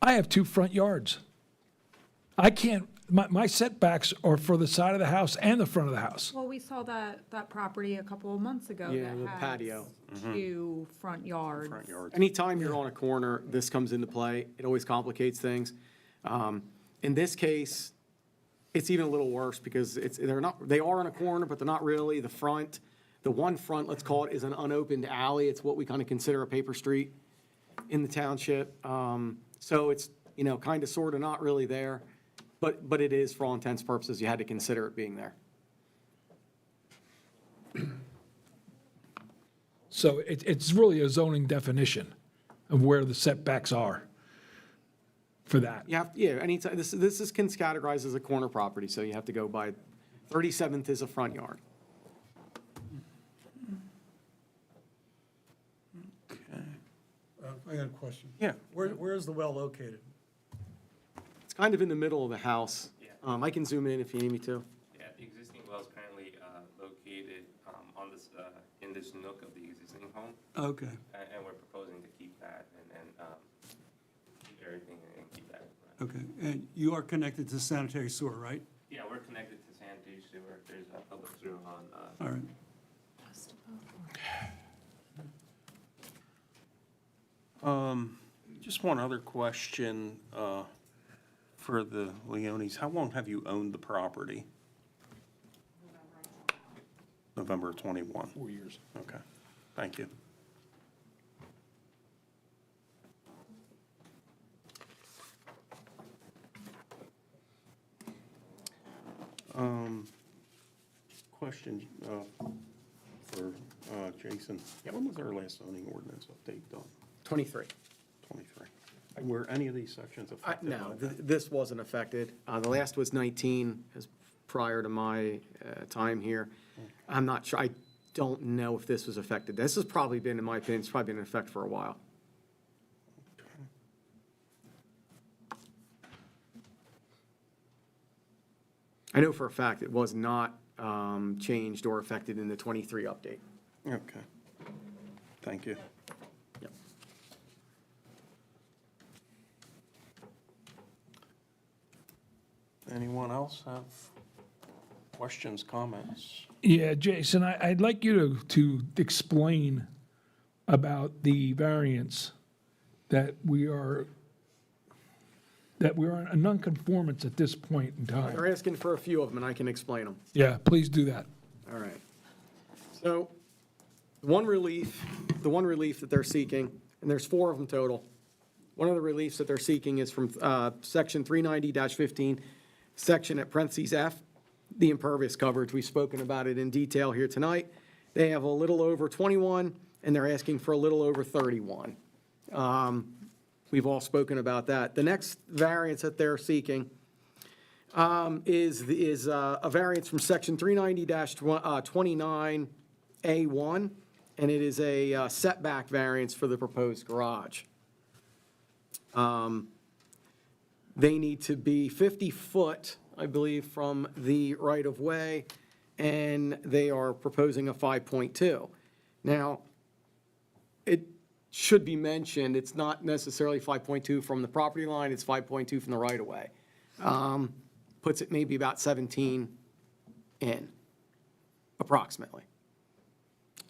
I have 2 front yards. I can't, my setbacks are for the side of the house and the front of the house. Well, we saw that property a couple of months ago. Yeah, that the has patio. 2 front yards. Front yard. Anytime you're on a corner, this comes into play. It always complicates things. In this case, it's even a little worse because they are on a corner, but they're not really. The one front, let's call it, is an unopened alley. It's what we kind of consider a paper street in the township. So it's, kind of, sort of, not really there. But it is, for all intents and purposes, you had to consider it being there. So it's really a zoning definition of where the setbacks are for that. Anytime, this is categorized as a corner property, so you have to go by, 37th is a front yard. I got a question. Yeah. Where is the well located? It's kind of in the middle of the house. Yeah. I can zoom in if you need me to. Yeah, the existing well is currently located on this, in this nook of the existing home, Okay. and we're proposing to keep that and keep everything and keep that. Right. Okay, and you are connected to sanitary sewer, right? Yeah, we're connected to sanitary sewer. There's a public sewer on. All right. Just one other question for the Leones. How long have you owned the property? November 21. 4 years. Okay, thank you. Question for Jason. When was our last zoning ordinance update done? 23. 23. I Were any of these sections affected? No, by that? this wasn't affected. The last was 19, as prior to my time here. I'm not sure, I don't know if this was affected. This has probably been, in my opinion, it's probably been in effect for a while. I know for a fact it was not changed or affected in the 23 update. Okay. Thank you. Yep. Anyone else have questions, comments? Yeah, Jason, I'd like you to explain about the variance that we are a nonconformance at this point in time. They're asking for a few of them, and I can explain them. Yeah, please do that. All right. So, the one relief that they're seeking, and there's 4 of them total. One of the reliefs that they're seeking is from section 390-15, section at parentheses F, the impervious coverage. We've spoken about it in detail here tonight. They have a little over 21, and they're asking for a little over 31. We've all spoken about that. The next variance that they're seeking is a variance from section 390-29A1, and it is a setback variance for the proposed garage. They need to be 50 foot, I believe, from the right-of-way, and they are proposing a 5.2. Now, it should be mentioned, it's not necessarily 5.2 from the property line, it's 5.2 from the right-of-way. Puts it maybe about 17 in, approximately.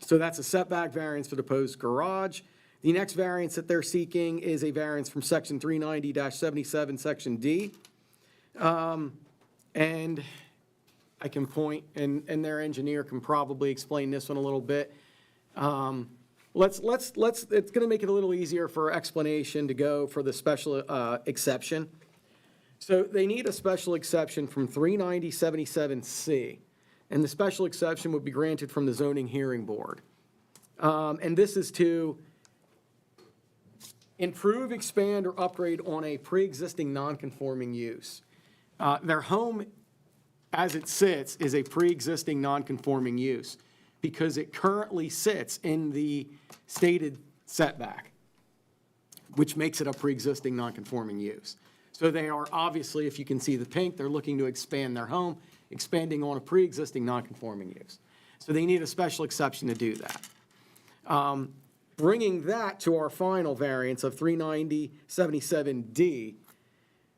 So that's a setback variance for the proposed garage. The next variance that they're seeking is a variance from section 390-77, section D. And I can point, and their engineer can probably explain this one a little bit. It's gonna make it a little easier for explanation to go for the special exception. So they need a special exception from 390-77C, and the special exception would be granted from the zoning hearing board. And this is to improve, expand, or upgrade on a pre-existing non-conforming use. Their home, as it sits, is a pre-existing non-conforming use because it currently sits in the stated setback, which makes it a pre-existing non-conforming use. So they are obviously, if you can see the pink, they're looking to expand their home, expanding on a pre-existing non-conforming use. So they need a special exception to do that. Bringing that to our final variance of 390-77D,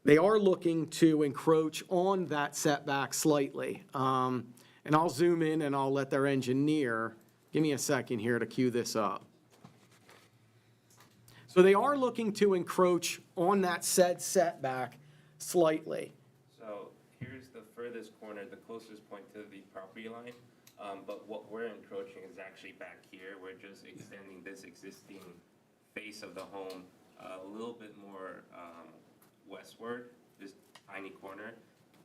they are looking to encroach on that setback slightly. And I'll zoom in and I'll let their engineer, give me a second here to cue this up. So they are looking to encroach on that said setback slightly. So here's the furthest corner, the closest point to the property line. But what we're encroaching is actually back here. We're just extending this existing face of the home a little bit more westward, this tiny corner.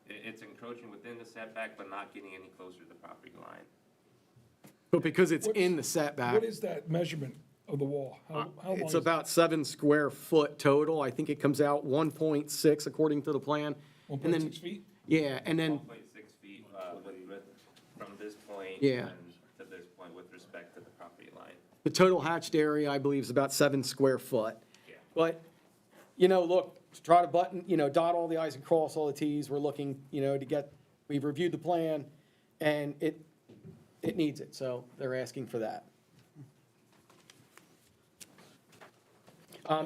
It's encroaching within the setback, but not getting any closer to the property line. But because it's in the setback. What is that measurement of the wall? How long It's is it? about 7 square foot total. I think it comes out 1.6 according to the plan. And then- 1.6 feet? Yeah, and then, 1.6 feet from this point Yeah. and to this point with respect to the property line. the total hatched area, I believe, is about 7 square foot. Yeah. But, look, to try to dot all the i's and cross all the t's, we're looking, we've reviewed the plan, and it needs it, so they're asking for that.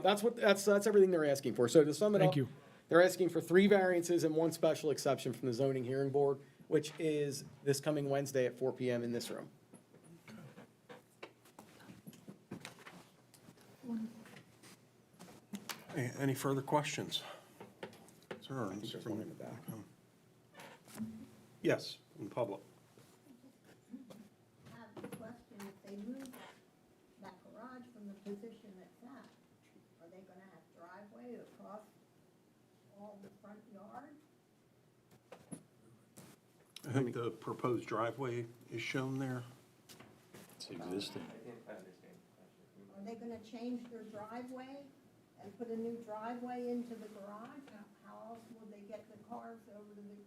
That's everything they're asking for. So to sum it up. Thank you. They're asking for 3 variances and 1 special exception from the zoning hearing board, which is this coming Wednesday at 4 PM in this room. Any further questions? Sir, There's one in the back. yes, in public. I have a question, if they move that garage from the position it's at, are they gonna have driveway across all the front yard? I think the proposed driveway is shown there. It's existing. I think I understand the question. Are they gonna change their driveway and put a new driveway into the garage? How else will they get the cars over to the?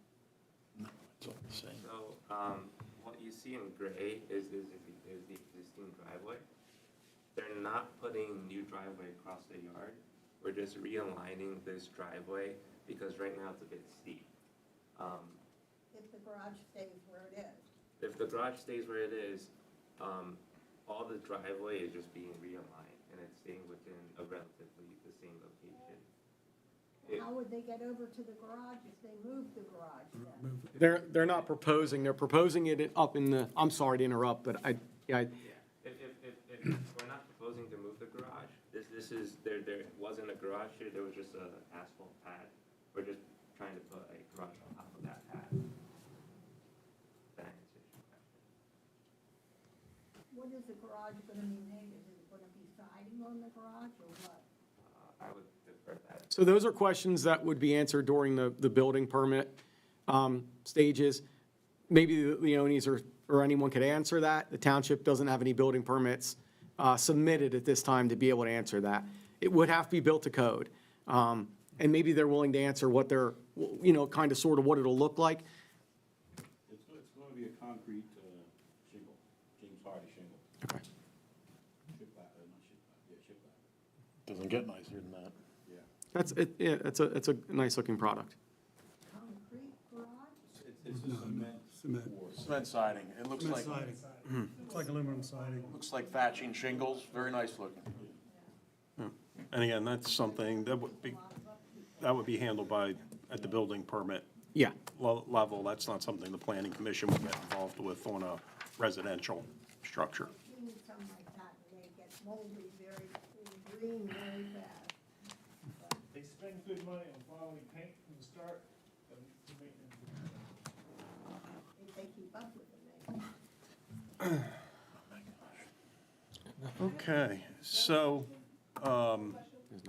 It's all the same. So, what you see in gray is the existing driveway. They're not putting new driveway across the yard. We're just realigning this driveway because right now it's a bit steep. If the garage stays where it is? If the garage stays where it is, all the driveway is just being realigned and it's staying within a relatively the same location. How would they get over to the garage if they moved the garage then? They're not proposing, they're proposing it up in the, I'm sorry to interrupt, but I, Yeah, if we're not proposing to move the garage, this is, there wasn't a garage here, there was just a asphalt pad. We're just trying to put a garage on top of that pad. That answers your question. What is the garage gonna be made? Is it gonna be siding on the garage or what? I would defer that. so those are questions that would be answered during the building permit stages. Maybe the Leonis or anyone could answer that. The township doesn't have any building permits submitted at this time to be able to answer that. It would have to be built to code. And maybe they're willing to answer what they're, kind of sort of what it'll look like. It's gonna be a concrete shingle, James Hardy shingle. Okay. Shiplap, not shiplap, yeah, shiplap, Doesn't get nicer than that. yeah. That's, it's a nice looking product. Concrete garage? It's a cement. Cement. Cement siding. It looks Cement like, siding. Looks like aluminum siding. looks like thatching shingles, very nice looking. And again, that's something that would be handled by, at the building permit Yeah. level. That's not something the planning commission would get involved with on a residential structure. We need something like that, and they get moldy very, green very fast. They spend good money on quality paint from the start, and to make them. If they keep up with it, maybe. Okay, so,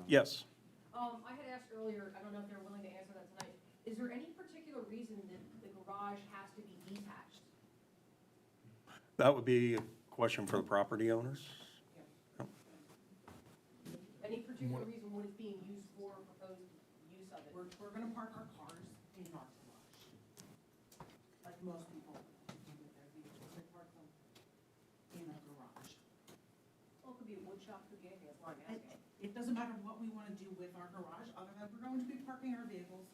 yes. I had asked earlier, I don't know if they're willing to answer that tonight, is there any particular reason that the garage has to be detached? That would be a question for the property owners. Any particular reason what it's being used for, proposed use of it? We're gonna park our cars in our garage. Like most people do with their vehicles, they park them in a garage. Well, it could be a wood shop, could be anything, that's why I'm asking. It doesn't matter what we wanna do with our garage, other than we're going to be parking our vehicles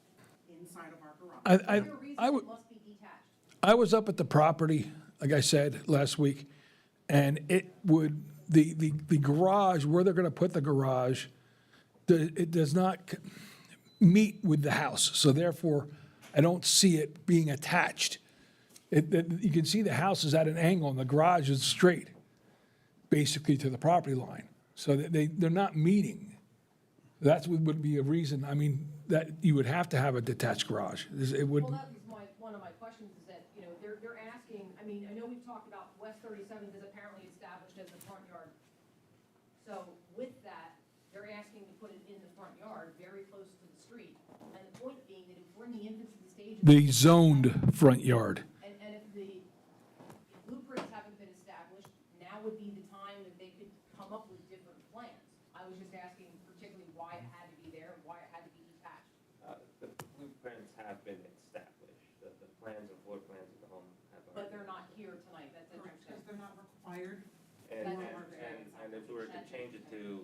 inside of our garage. Is there a reason I would, it must be detached? I was up at the property, like I said, last week, and it would, the garage, where they're gonna put the garage, it does not meet with the house, so therefore, I don't see it being attached. You can see the house is at an angle, and the garage is straight, basically to the property line. So they're not meeting. That would be a reason, I mean, that you would have to have a detached garage. It would, Well, that was one of my questions, is that, they're asking, I mean, I know we've talked about West 37th is apparently established as the front yard. So with that, they're asking to put it in the front yard, very close to the street. And the point being that if we're in the infancy stage. the zoned front yard. And if the blueprints haven't been established, now would be the time that they could come up with different plans. I was just asking particularly why it had to be there and why it had to be detached. The blueprints have been established, the plans and floor plans of the home have already. But they're not here tonight, that's Correct, interesting. because they're not required. And if we were to change it to,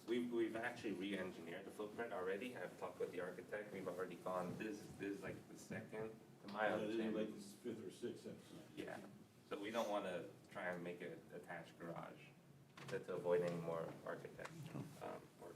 we've actually re-engineered the footprint already. I've talked with the architect, we've already gone, this is like the second, to my This is understanding. like the fifth or sixth episode. Yeah, so we don't wanna try and make it attached garage to avoid any more architect, work.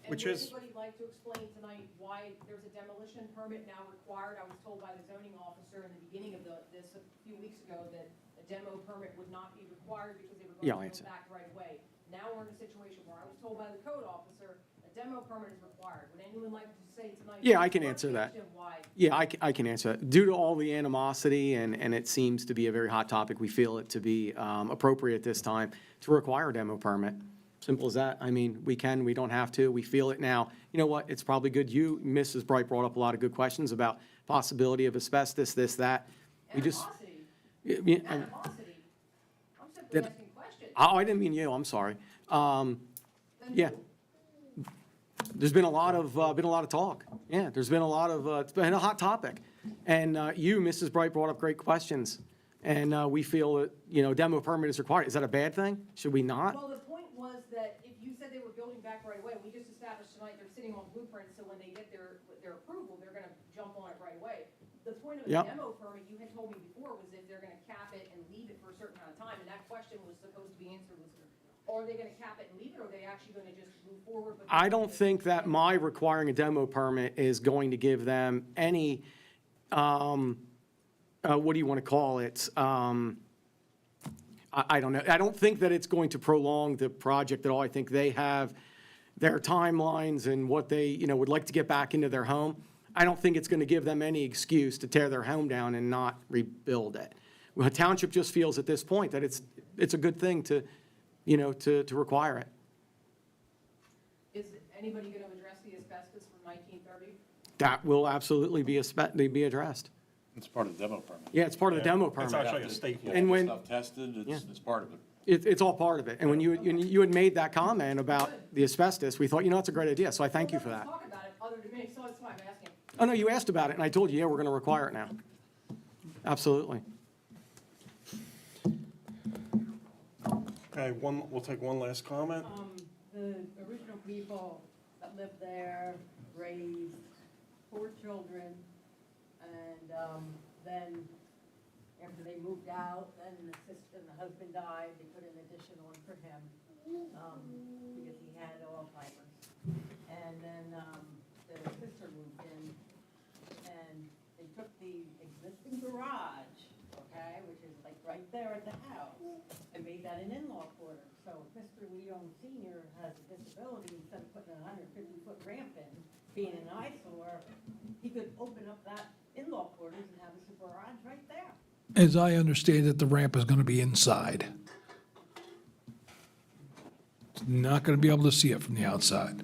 Which And is- would anybody like to explain tonight why there's a demolition permit now required? I was told by the zoning officer in the beginning of this a few weeks ago that a demo permit would not be required because they were Yeah, going I'll to answer. go back right away. Now we're in a situation where I was told by the code officer, a demo permit is required. Would anyone like to say tonight? Yeah, I can answer that. Why? Yeah, I can answer that. Due to all the animosity, and it seems to be a very hot topic, we feel it to be appropriate at this time to require a demo permit. Simple as that. I mean, we don't have to. We feel it now. You know what? It's probably good. Mrs. Bright brought up a lot of good questions about possibility of asbestos, this, that. We just. Animosity? Yeah, Animosity? I'm simply Did- asking questions. Oh, I didn't mean you. I'm sorry. Then Yeah. who? There's been a lot of talk. Yeah, there's been a lot of, it's been a hot topic. And you, Mrs. Bright, brought up great questions. And we feel that, you know, demo permit is required. Is that a bad thing? Should we not? Well, the point was that if you said they were building back right away, we just established tonight they're sitting on blueprints, so when they get their approval, they're gonna jump on it right away. The point of a Yep. demo permit, you had told me before, was if they're gonna cap it and leave it for a certain amount of time, and that question was supposed to be answered was, are they gonna cap it and leave it, or are they actually gonna just move forward with? I don't think that my requiring a demo permit is going to give them any, what do you want to call it? I don't know. I don't think that it's going to prolong the project at all. I think they have their timelines and what they, you know, would like to get back into their home. I don't think it's going to give them any excuse to tear their home down and not rebuild it. Well, the township just feels at this point that it's a good thing to, you know, to require it. Is anybody gonna address the asbestos from 1930? That will absolutely be addressed. It's part of the demo permit. Yeah, it's part of the demo It's permit. actually a state law. And when, Stuff tested, it's part of it. it's all part of it. And when you had made that comment about the asbestos, we thought, you know, that's a great idea, so I thank you for that. Talk about it other than me, so that's why I'm asking. Oh, no, you asked about it, and I told you, yeah, we're going to require it now. Absolutely. Okay, we'll take one last comment. The original people that lived there raised 4 children, and then after they moved out, then the sister and the husband died, they put an addition on for him, because he had Alzheimer's. And then the sister moved in, and they took the existing garage, okay, which is like right there at the house, and made that an in-law quarter. So if Mr. Leon Senior has a disability, instead of putting a 150-foot ramp in, being an eyesore, he could open up that in-law quarters and have his garage right there. As I understand it, the ramp is going to be inside. Not going to be able to see it from the outside.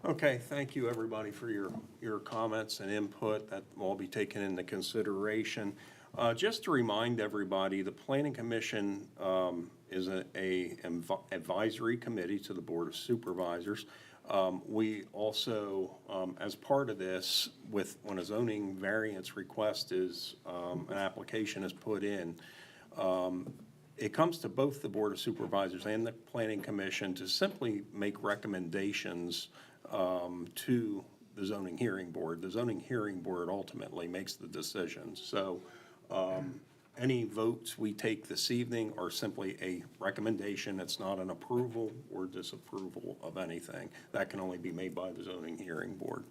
Okay, thank you, everybody, for your comments and input. That will all be taken into consideration. Just to remind everybody, the Planning Commission is a advisory committee to the Board of Supervisors. We also, as part of this, when a zoning variance request is, an application is put in, it comes to both the Board of Supervisors and the Planning Commission to simply make recommendations to the zoning hearing board. The zoning hearing board ultimately makes the decisions. So any votes we take this evening are simply a recommendation. It's not an approval or disapproval of anything. That can only be made by the zoning hearing board.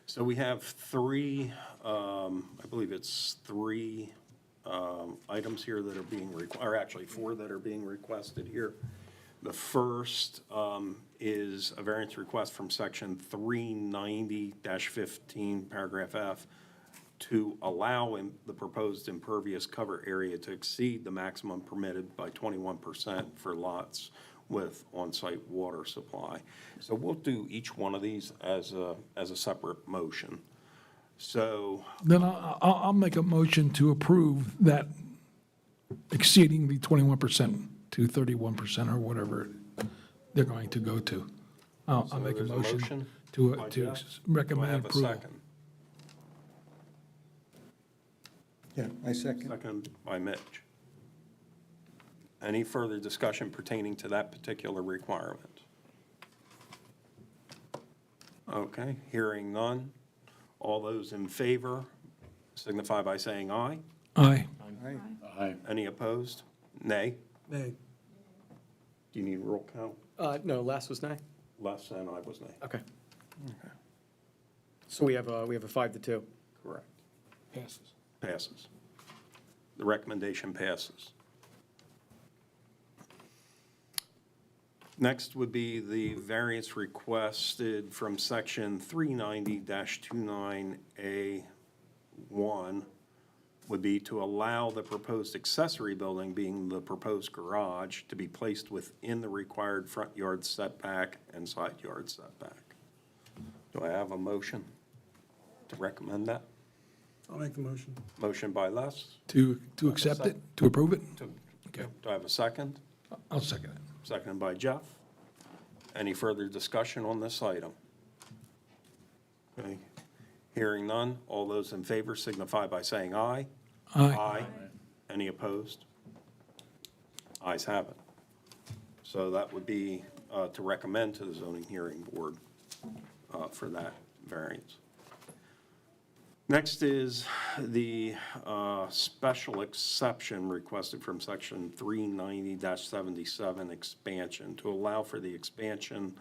So we have 3, I believe it's 3 items here that are being or actually 4 that are being requested here. The first is a variance request from section 390-15, paragraph F, to allow the proposed impervious cover area to exceed the maximum permitted by 21% for lots with on-site water supply. So we'll do each one of these as a separate motion. So Then I'll make a motion to approve that exceeding the 21% to 31% or whatever they're going to go to. I'll make a there's a motion motion to by to Jeff. recommend Do I have a approval. second? Yeah, I second. Second by Mitch. Any further discussion pertaining to that particular requirement? Okay, hearing none. All those in favor signify by saying aye. Aye. Aye. Any opposed? Nay? Nay. Do you need roll count? No, last was nay. Less than I was nay. Okay. So we have a 5-2. Correct. Passes. Passes. The recommendation passes. Next would be the variance requested from section 390-29A1 would be to allow the proposed accessory building, being the proposed garage, to be placed within the required front yard setback and side yard setback. Do I have a motion to recommend that? I'll make the motion. Motion by Les. To accept it, to approve it? Do I have a second? I'll second it. Seconded by Jeff. Any further discussion on this item? Okay. Hearing none, all those in favor signify by saying aye. Aye. Any opposed? Ayes have it. So that would be to recommend to the zoning hearing board for that variance. Next is the special exception requested from section 390-77 expansion to allow for the expansion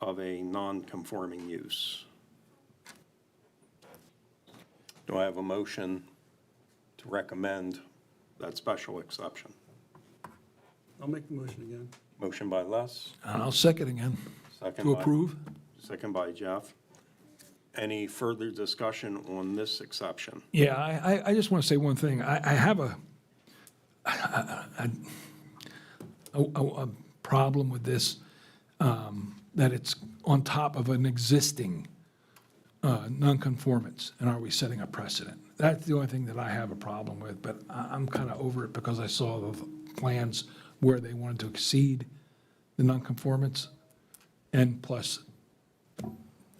of a non-conforming use. Do I have a motion to recommend that special exception? I'll make the motion again. Motion by Les, And I'll second again. second To by- approve? Second by Jeff. Any further discussion on this exception? Yeah, I just want to say one thing. I have a problem with this, that it's on top of an existing nonconformance, and are we setting a precedent? That's the only thing that I have a problem with, but I'm kind of over it because I saw the plans where they wanted to exceed the nonconformance, and plus,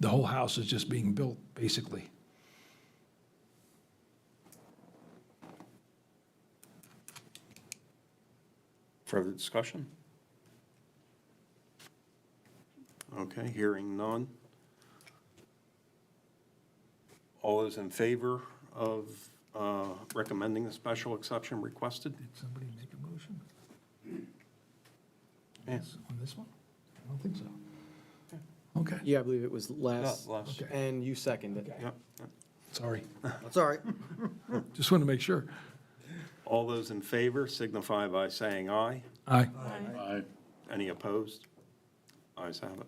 the whole house is just being built, basically. Further discussion? Okay, hearing none. All those in favor of recommending the special exception requested? Did somebody make a motion? Yes. On this one? I don't think so. Okay, Yeah, I believe it was Les, Les. Okay. and you seconded. Yep, yep. sorry. That's all right. Just wanted to make sure. All those in favor signify by saying aye. Aye. Aye. Any opposed? Ayes have it.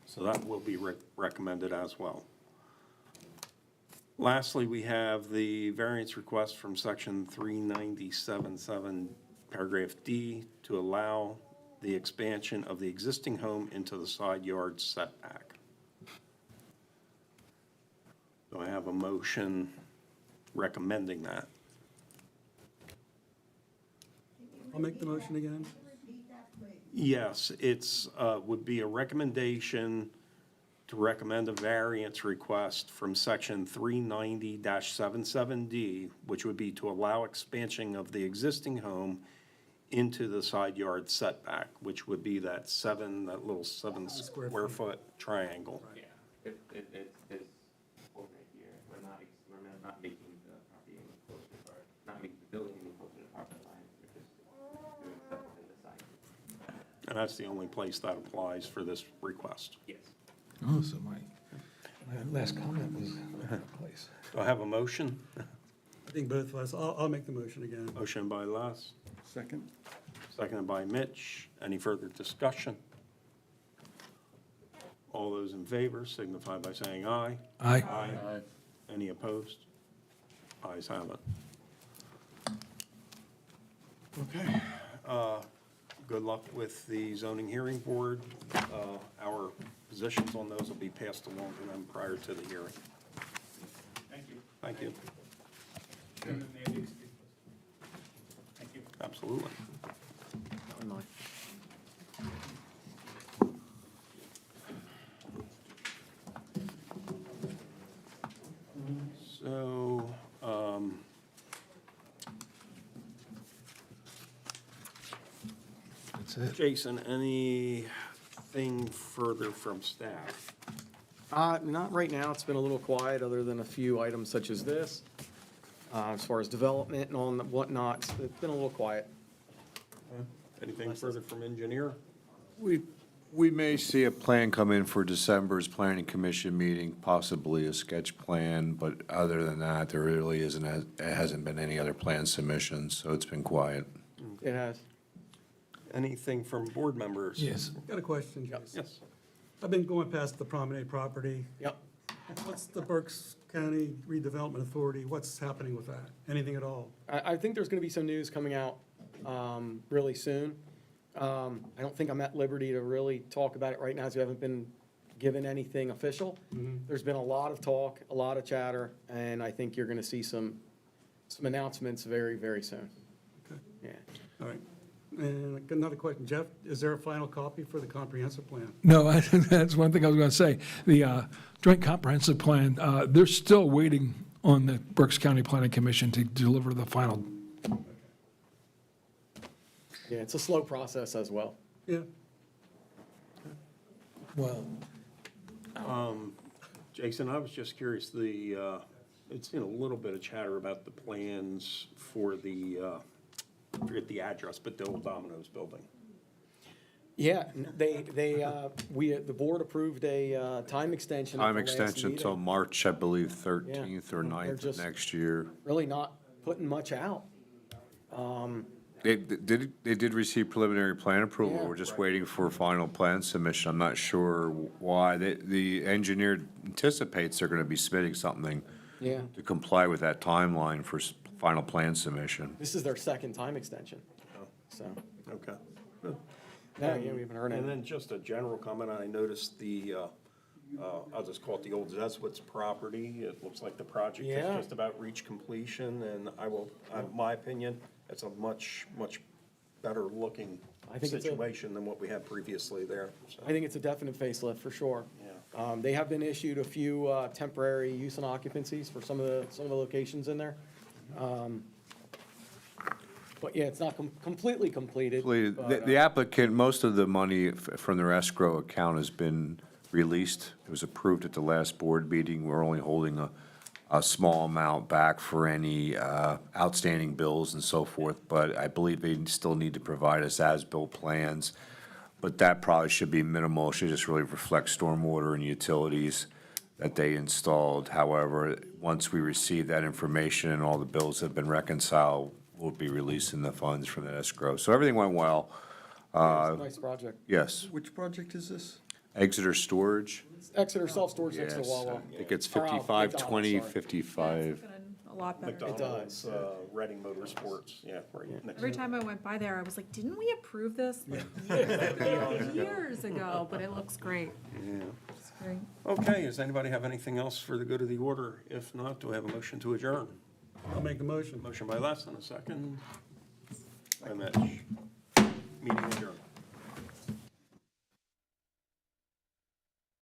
So that will be recommended as well. Lastly, we have the variance request from section 397.7, paragraph D, to allow the expansion of the existing home into the side yard setback. Do I have a motion recommending that? I'll make the motion again. Repeat that, please. Yes, it's, would be a recommendation to recommend a variance request from section 390-77D, which would be to allow expansion of the existing home into the side yard setback, which would be that little seven square foot triangle. Yeah, it's over here, we're not making the property any closer, or not making the building any closer to the property line, we're just doing stuff within the side. And that's the only place that applies for this request. Yes. Oh, so my last comment was place. Do I have a motion? I think both of us, I'll make the motion again. Motion by Les, Second? seconded by Mitch. Any further discussion? All those in favor signify by saying aye. Aye. Aye. Any opposed? Ayes have it. Okay. Good luck with the zoning hearing board. Our positions on those will be passed along to them prior to the hearing. Thank you. Thank you. Chairman, may I be excused, please? Thank you. Absolutely. So, That's it. Jason, anything further from staff? Not right now. It's been a little quiet, other than a few items such as this. As far as development and all and whatnot, it's been a little quiet. Anything further from engineer? We may see a plan come in for December's planning commission meeting, possibly a sketch plan, but other than that, there really isn't, it hasn't been any other plan submissions, so it's been quiet. It has. Anything from board members? Yes. Got a question, Jason. Yes. I've been going past the Promenade property. Yep. What's the Berks County Redevelopment Authority, what's happening with that? Anything at all? I think there's going to be some news coming out really soon. I don't think I'm at liberty to really talk about it right now, as we haven't been given anything official. There's been a lot of talk, a lot of chatter, and I think you're going to see some announcements very, very soon. Okay. Yeah. All right. And another question, Jeff, is there a final copy for the comprehensive plan? No, that's one thing I was going to say. The Joint Comprehensive Plan, they're still waiting on the Berks County Planning Commission to deliver the final. Yeah, it's a slow process as well. Yeah. Well, Jason, I was just curious, it's in a little bit of chatter about the plans for the, I forget the address, but the old Domino's building. Yeah, the board approved a time extension. at Time the last extension meeting. till March, I believe, 13th or They're 9th just- of next year. Really not putting much out. They did receive preliminary plan approval. Yeah. We're just waiting for final plan submission. I'm not sure why. The engineer anticipates they're going to be submitting something Yeah, to comply with that timeline for final plan submission. this is their second time extension, so, Okay. yeah, we haven't heard And anything. then just a general comment, I noticed I'll just call it the old Zeswitz property. It looks like the project has Yeah. just about reached completion, and my opinion, it's a much, much better looking I think it's a- situation than what we had previously there. So, I think it's a definite facelift for sure. yeah. They have been issued a few temporary use and occupancies for some of the locations in there. But yeah, it's not completely completed. but, The applicant, most of the money from their escrow account has been released. It was approved at the last board meeting. We're only holding a small amount back for any outstanding bills and so forth, but I believe they still need to provide us as-built plans. But that probably should be minimal. It should just really reflect stormwater and utilities that they installed. However, once we receive that information and all the bills have been reconciled, we'll be releasing the funds from the escrow. So everything went well. yeah, it's a nice project. Yes. Which project is this? Exeter Storage. It's Exeter self-storage next to Yes, Wawa. I think it's Or, 5520, McDonald's, sorry. 55. A lot better. McDonald's, Reading Motorsports, yeah, right next Every to it. time I went by there, I was like, didn't we approve this like years ago? But it looks great. Yeah. It's great. Okay, does anybody have anything else for the good of the order? If not, do I have a motion to adjourn? I'll make the motion. Motion by Les and a second by Mitch. Meeting adjourned.